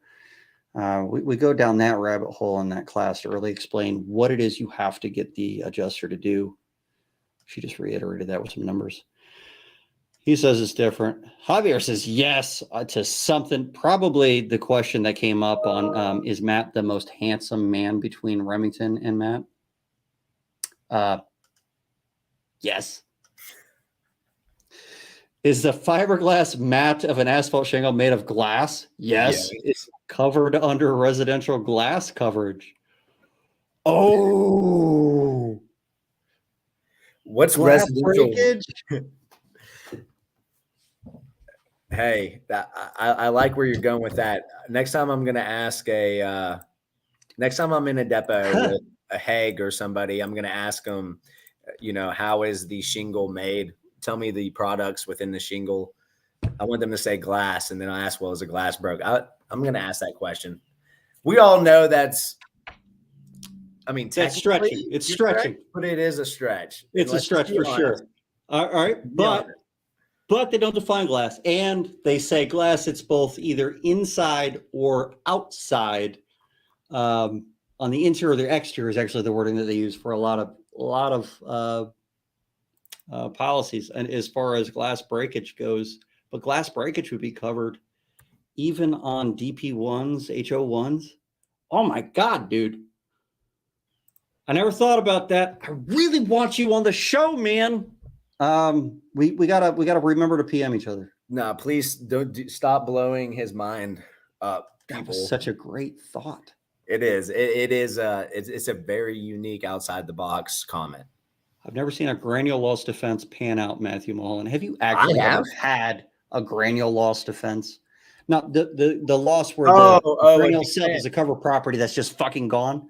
we go down that rabbit hole in that class to really explain what it is you have to get the adjuster to do. She just reiterated that with some numbers. He says it's different. Javier says yes to something. Probably the question that came up on is Matt the most handsome man between Remington and Matt? Yes. Is the fiberglass mat of an asphalt shingle made of glass? Yes. It's covered under residential glass coverage. Oh. What's glass residential? Breakage? Hey, I like where you're going with that. Next time I'm going to ask next time I'm in a depot with a Hague or somebody, I'm going to ask them, how is the shingle made? Tell me the products within the shingle. I want them to say glass. And then I ask, well, is the glass broke? I'm going to ask that question. We all know that's stretching. It's stretching. Correct, but it is a stretch. It's a stretch for sure. All right. But they don't define glass. And they say glass, it's both either inside or outside. On the interior or the exterior is actually the wording that they use for a lot of policies. And as far as glass breakage goes, but glass breakage would be covered even on DP1s, HO1s. Oh my God, dude. I never thought about that. I really want you on the show, man. We gotta remember to PM each other. No, please don't stop blowing his mind up. That was such a great thought. It is. It's a very unique outside the box comment. I've never seen a granule loss defense pan out, Matthew Mulholland. Have you actually ever had a granule loss defense? No, the loss where the granule itself is a cover property that's just fucking gone.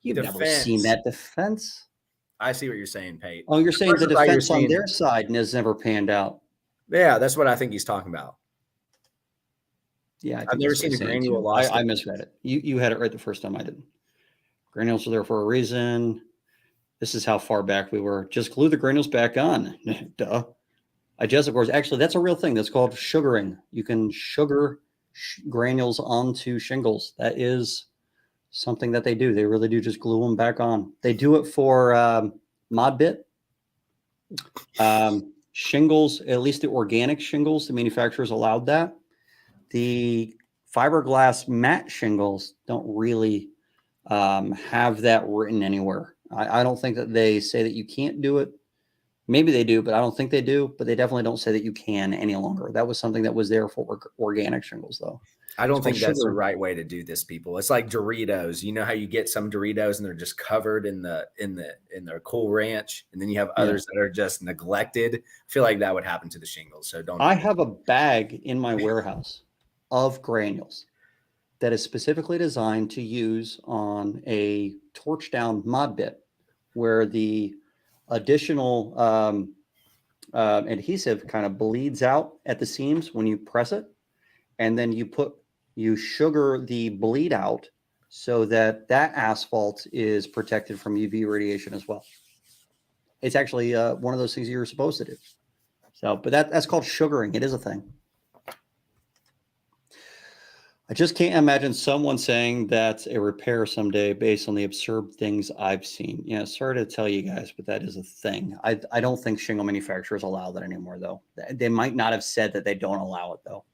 You've never seen that defense. I see what you're saying, Pate. Oh, you're saying the defense on their side and has never panned out. Yeah, that's what I think he's talking about. Yeah, I've never seen a granule loss. I misread it. You had it right the first time. I didn't. Granules are there for a reason. This is how far back we were. Just glue the granules back on. Duh. Adjust, of course. Actually, that's a real thing. That's called sugaring. You can sugar granules onto shingles. That is something that they do. They really do just glue them back on. They do it for mod bit. Shingles, at least the organic shingles, the manufacturers allowed that. The fiberglass matte shingles don't really have that written anywhere. I don't think that they say that you can't do it. Maybe they do, but I don't think they do. But they definitely don't say that you can any longer. That was something that was there for organic shingles, though. I don't think that's the right way to do this, people. It's like Doritos. You know how you get some Doritos and they're just covered in their Cool Ranch, and then you have others that are just neglected. I feel like that would happen to the shingles. So don't. I have a bag in my warehouse of granules that is specifically designed to use on a torch down mod bit where the additional adhesive kind of bleeds out at the seams when you press it. And then you sugar the bleed out so that asphalt is protected from UV radiation as well. It's actually one of those things you're supposed to do. So, but that's called sugaring. It is a thing. I just can't imagine someone saying that's a repair someday based on the absurd things I've seen. Yeah, sorry to tell you guys, but that is a thing. I don't think shingle manufacturers allow that anymore, though. They might not have said that they don't allow it, though.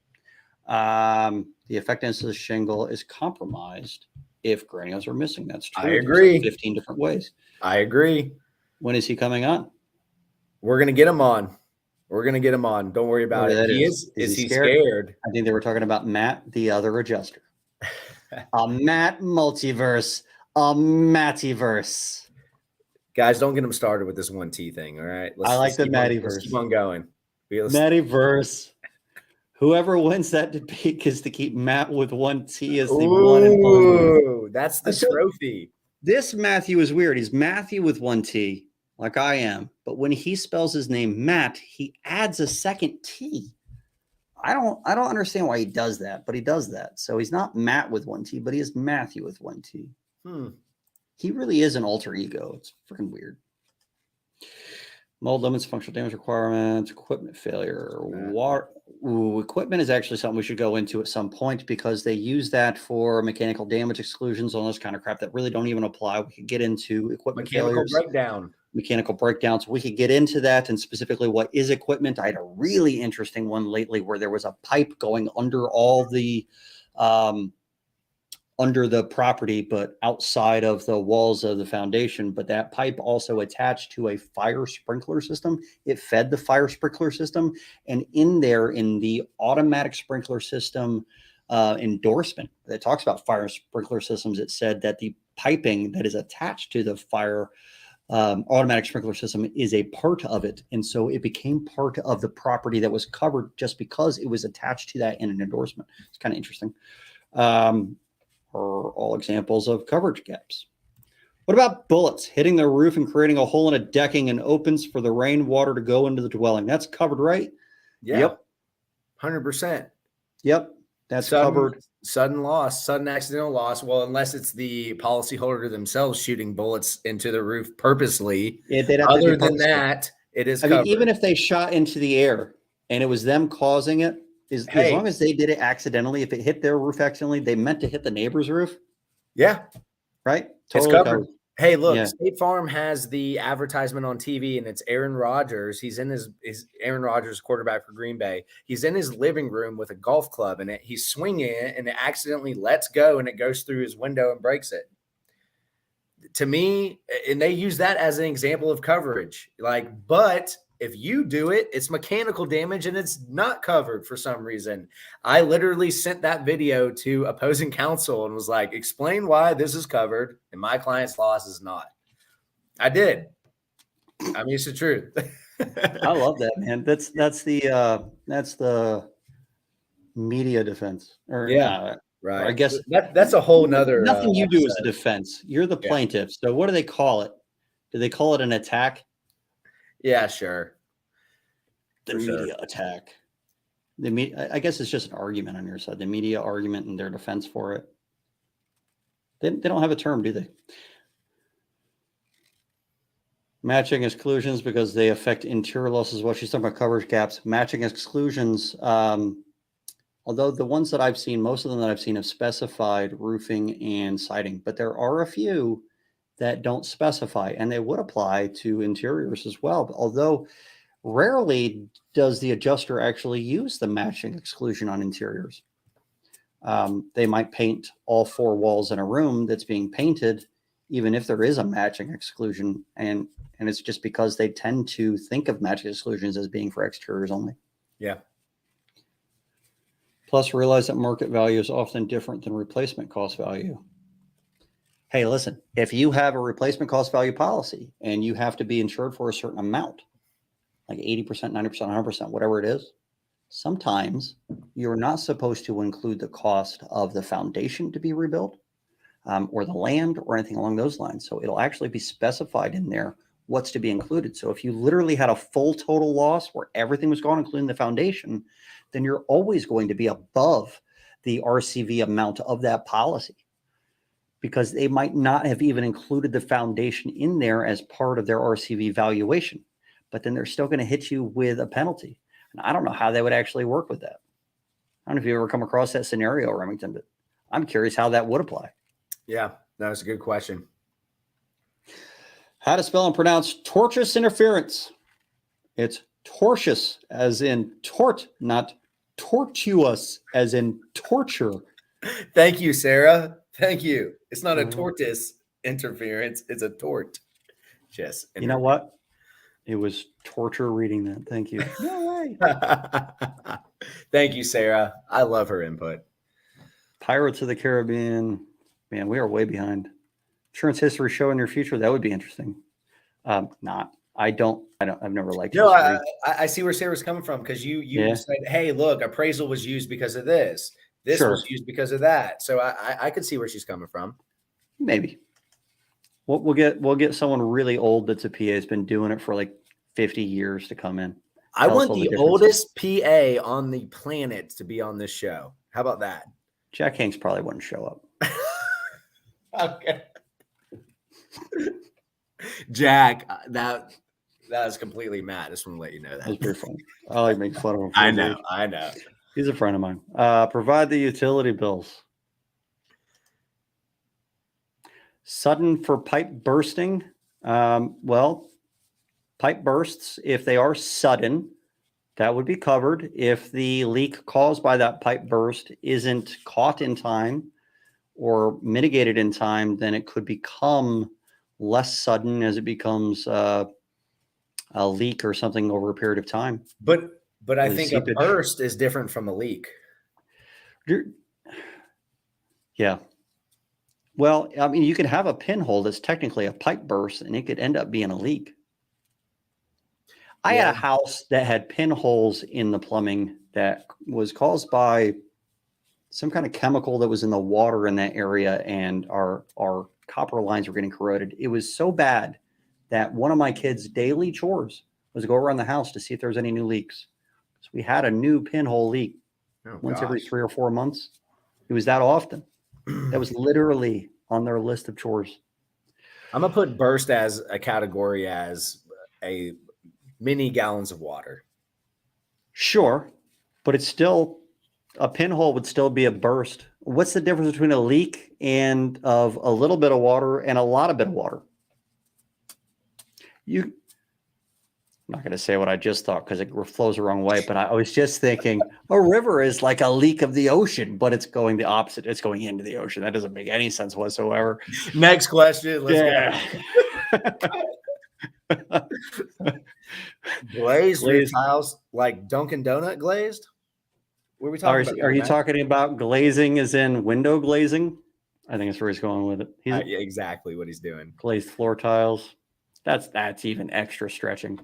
The effectiveness of the shingle is compromised if granules are missing. That's true. I agree. There's like 15 different ways. I agree. When is he coming on? We're going to get him on. We're going to get him on. Don't worry about it. Is he scared? I think they were talking about Matt, the other adjuster. A Matt multiverse. A Mattyverse. Guys, don't get him started with this 1T thing, all right? I like the Mattyverse. Let's keep on going. Mattyverse. Whoever wins that debate gets to keep Matt with 1T as the one and only. That's the trophy. This Mathew is weird. He's Mathew with 1T. Like I am, but when he spells his name Matt, he adds a second T. I don't understand why he does that, but he does that. So he's not Matt with 1T, but he is Mathew with 1T. He really is an alter ego. It's freaking weird. Mold limits, functional damage requirements, equipment failure. Equipment is actually something we should go into at some point because they use that for mechanical damage exclusions, all this kind of crap that really don't even apply. We could get into equipment failures. Mechanical breakdowns. We could get into that and specifically what is equipment. I had a really interesting one lately where there was a pipe going under all the under the property, but outside of the walls of the foundation. But that pipe also attached to a fire sprinkler system. It fed the fire sprinkler system. And in there, in the automatic sprinkler system endorsement that talks about fire sprinkler systems, it said that the piping that is attached to the fire automatic sprinkler system is a part of it. And so it became part of the property that was covered just because it was attached to that in an endorsement. It's kind of interesting. Are all examples of coverage gaps. What about bullets hitting the roof and creating a hole in a decking and opens for the rainwater to go into the dwelling? That's covered, right? Yeah. Yep. 100%. Yep. That's covered. Sudden loss, sudden accidental loss. Well, unless it's the policyholder themselves shooting bullets into the roof purposely. Other than that, it is covered. I mean, even if they shot into the air and it was them causing it, as long as they did it accidentally, if it hit their roof accidentally, they meant to hit the neighbor's roof. Yeah. Right? Totally it's covered. Hey, look, State Farm has the advertisement on TV and it's Aaron Rodgers. He's in his Aaron Rodgers, quarterback for Green Bay. He's in his living room with a golf club and he's swinging it and it accidentally lets go and it goes through his window and breaks it. To me, and they use that as an example of coverage. But if you do it, it's mechanical damage and it's not covered for some reason. I literally sent that video to opposing counsel and was like, explain why this is covered and my client's loss is not. I did. I mean, it's the truth. I love that, man. That's the media defense. Right. I guess that's a whole nother. Nothing you do is a defense. You're the plaintiff. So what do they call it? Do they call it an attack? Yeah, sure. The media attack. The media, I guess it's just an argument on your side. The media argument and their defense for it. They don't have a term, do they? Matching exclusions because they affect interior losses. Well, she's talking about coverage gaps. Matching exclusions, although the ones that I've seen, most of them that I've seen have specified roofing and siding, but there are a few that don't specify, and they would apply to interiors as well. Although rarely does the adjuster actually use the matching exclusion on interiors. They might paint all 4 walls in a room that's being painted, even if there is a matching exclusion. And it's just because they tend to think of matching exclusions as being for exteriors only. Yeah. Plus, realize that market value is often different than replacement cost value. Hey, listen, if you have a replacement cost value policy and you have to be insured for a certain amount, like 80%, 90%, 100%, whatever it is, sometimes you're not supposed to include the cost of the foundation to be rebuilt, or the land or anything along those lines. So it'll actually be specified in there what's to be included. So if you literally had a full total loss where everything was gone, including the foundation, then you're always going to be above the RCV amount of that policy, because they might not have even included the foundation in there as part of their RCV valuation, but then they're still going to hit you with a penalty. And I don't know how they would actually work with that. I don't know if you ever come across that scenario, Remington, but I'm curious how that would apply. Yeah, that was a good question. How to spell and pronounce tortuous interference. It's tortuous as in tort, not tortuous as in torture. Thank you, Sarah. Thank you. It's not a tortoise interference. It's a tort. Just you know what? It was torture reading that. Thank you. Thank you, Sarah. I love her input. Pirates of the Caribbean. Man, we are way behind. Insurance history show in your future. That would be interesting. Not. I've never liked No, history. I see where Sarah's coming from, because you said, hey, look, appraisal was used because of this. This was used because of that. So I could see where she's coming from. Maybe. We'll get someone really old that's a PA, has been doing it for like 50 years to come in. I want the oldest PA on the planet to be on this show. How about that? Jack Hanks probably wouldn't show up. Okay. Jack, that was completely Matt. I just want to let you know that. That was pretty funny. I like making fun of him. I know. He's a friend of mine. Provide the utility bills. Sudden for pipe bursting. Well, pipe bursts, if they are sudden, that would be covered. If the leak caused by that pipe burst isn't caught in time or mitigated in time, then it could become less sudden as it becomes a leak or something over a period of time. But I think seepage. A burst is different from a leak. Yeah. Well, I mean, you could have a pinhole that's technically a pipe burst, and it could end up being a leak. I had a house that had pinholes in the plumbing that was caused by some kind of chemical that was in the water in that area, and our copper lines were getting corroded. It was so bad that one of my kids' daily chores was to go around the house to see if there was any new leaks. So we had a new pinhole leak once every 3 or 4 months. It was that often. That was literally on their list of chores. I'm going to put burst as a category as a many gallons of water. Sure, but it's still, a pinhole would still be a burst. What's the difference between a leak and of a little bit of water and a lot of bit of water? I'm not going to say what I just thought because it flows the wrong way, but I was just thinking a river is like a leak of the ocean, but it's going the opposite. It's going into the ocean. That doesn't make any sense whatsoever. Next question. Let's go. Glazed tiles, like Dunkin' Donut glazed? What are we talking about? Are you talking about glazing as in window glazing? I think that's where he's going with it. Yeah, exactly what he's doing. Glazed floor tiles. That's even extra stretching.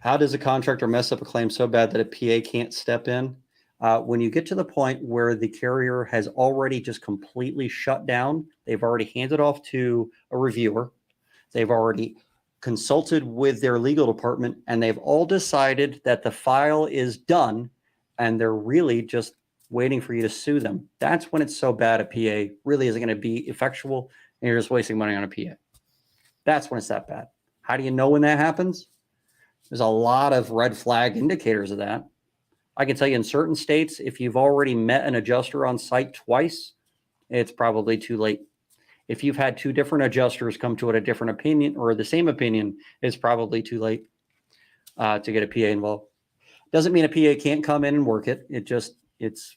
How does a contractor mess up a claim so bad that a PA can't step in? When you get to the point where the carrier has already just completely shut down, they've already handed off to a reviewer, they've already consulted with their legal department, and they've all decided that the file is done, and they're really just waiting for you to sue them. That's when it's so bad a PA really isn't going to be effectual, and you're just wasting money on a PA. That's when it's that bad. How do you know when that happens? There's a lot of red flag indicators of that. I can tell you in certain states, if you've already met an adjuster on site twice, it's probably too late. If you've had 2 different adjusters come to a different opinion or the same opinion, it's probably too late to get a PA involved. Doesn't mean a PA can't come in and work it. It's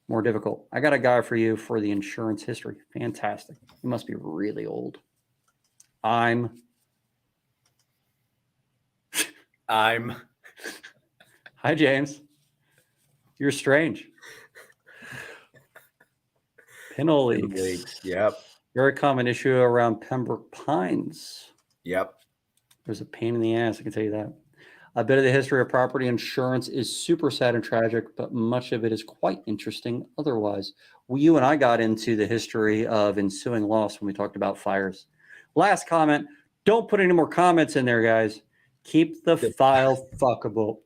more difficult. I got a guy for you for the insurance history. Fantastic. He must be really old. Hi, James. You're strange. Pinhole leaks. Yep. Very common issue around Pembroke Pines. Yep. There's a pain in the ass, I can tell you that. A bit of the history of property insurance is super sad and tragic, but much of it is quite interesting otherwise. You and I got into the history of ensuing loss when we talked about fires. Last comment. Don't put any more comments in there, guys. Keep the file fuckable.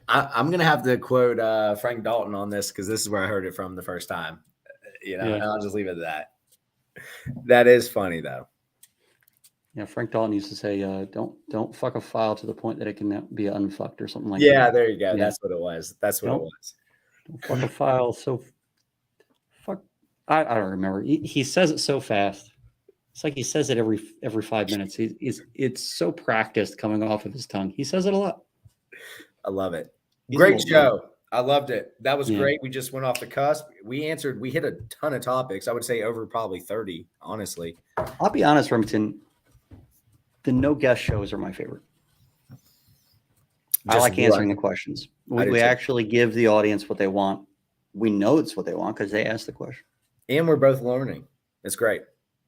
I'm going to have to quote Frank Dalton on this because this is where I heard it from the first time. And I'll just leave it at that. That is funny, though. Yeah, Frank Dalton used to say, don't fuck a file to the point that it can be unfucked or something like that. Yeah, there you go. Yeah. That's what it was. That's what it was. Don't fuck a file so fuck. I don't remember. He says it so fast. It's like he says it every 5 minutes. It's so practiced coming off of his tongue. He says it a lot. I love it. Great show. I loved it. That was great. We just went off the cusp. We hit a ton of topics. I would say over probably 30, honestly. I'll be honest, Remington. The no guest shows are my favorite. I like answering the questions. We actually give the audience what they want. We know it's what they want because they ask the question. And we're both learning. It's great.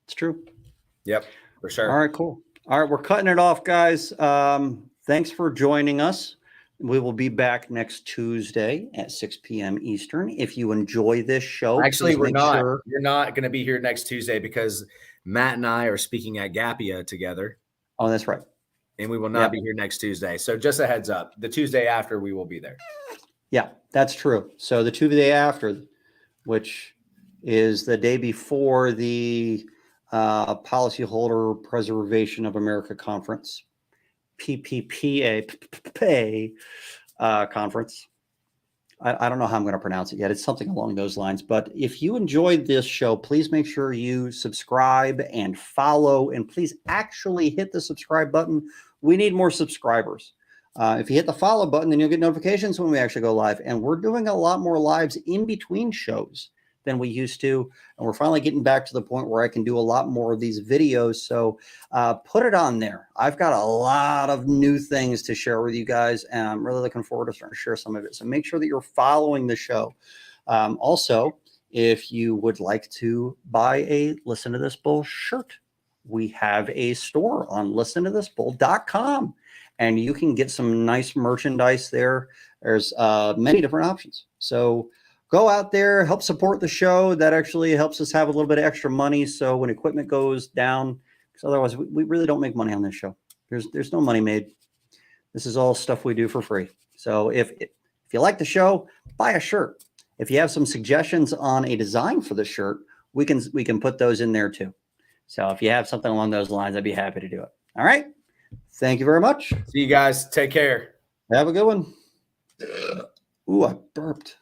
It's true. Yep, for sure. All right, cool. All right, we're cutting it off, guys. Thanks for joining us. We will be back next Tuesday at 6 p.m. Eastern. If you enjoy this show, actually, we're not. You're not going to be here next Tuesday because Matt and I are speaking at Gapia together. Oh, that's right. And we will not be here next Tuesday. So just a heads up, the Tuesday after we will be there. Yeah, that's true. So the Tuesday after, which is the day before the Policyholder Preservation of America Conference, PPPA conference. I don't know how I'm going to pronounce it yet. It's something along those lines. But if you enjoyed this show, please make sure you subscribe and follow. And please actually hit the subscribe button. We need more subscribers. If you hit the follow button, then you'll get notifications when we actually go live. And we're doing a lot more lives in between shows than we used to. And we're finally getting back to the point where I can do a lot more of these videos. So put it on there. I've got a lot of new things to share with you guys, and I'm really looking forward to starting to share some of it. So make sure that you're following the show. Also, if you would like to buy a Listen to This Bull shirt, we have a store on listentoThisBull.com, and you can get some nice merchandise there. There's many different options. So go out there, help support the show. That actually helps us have a little bit of extra money. So when equipment goes down, because otherwise we really don't make money on this show. There's no money made. This is all stuff we do for free. So if you like the show, buy a shirt. If you have some suggestions on a design for the shirt, we can put those in there too. So if you have something along those lines, I'd be happy to do it. All right. Thank you very much. See you guys. Take care. Have a good one. Ooh, I burped.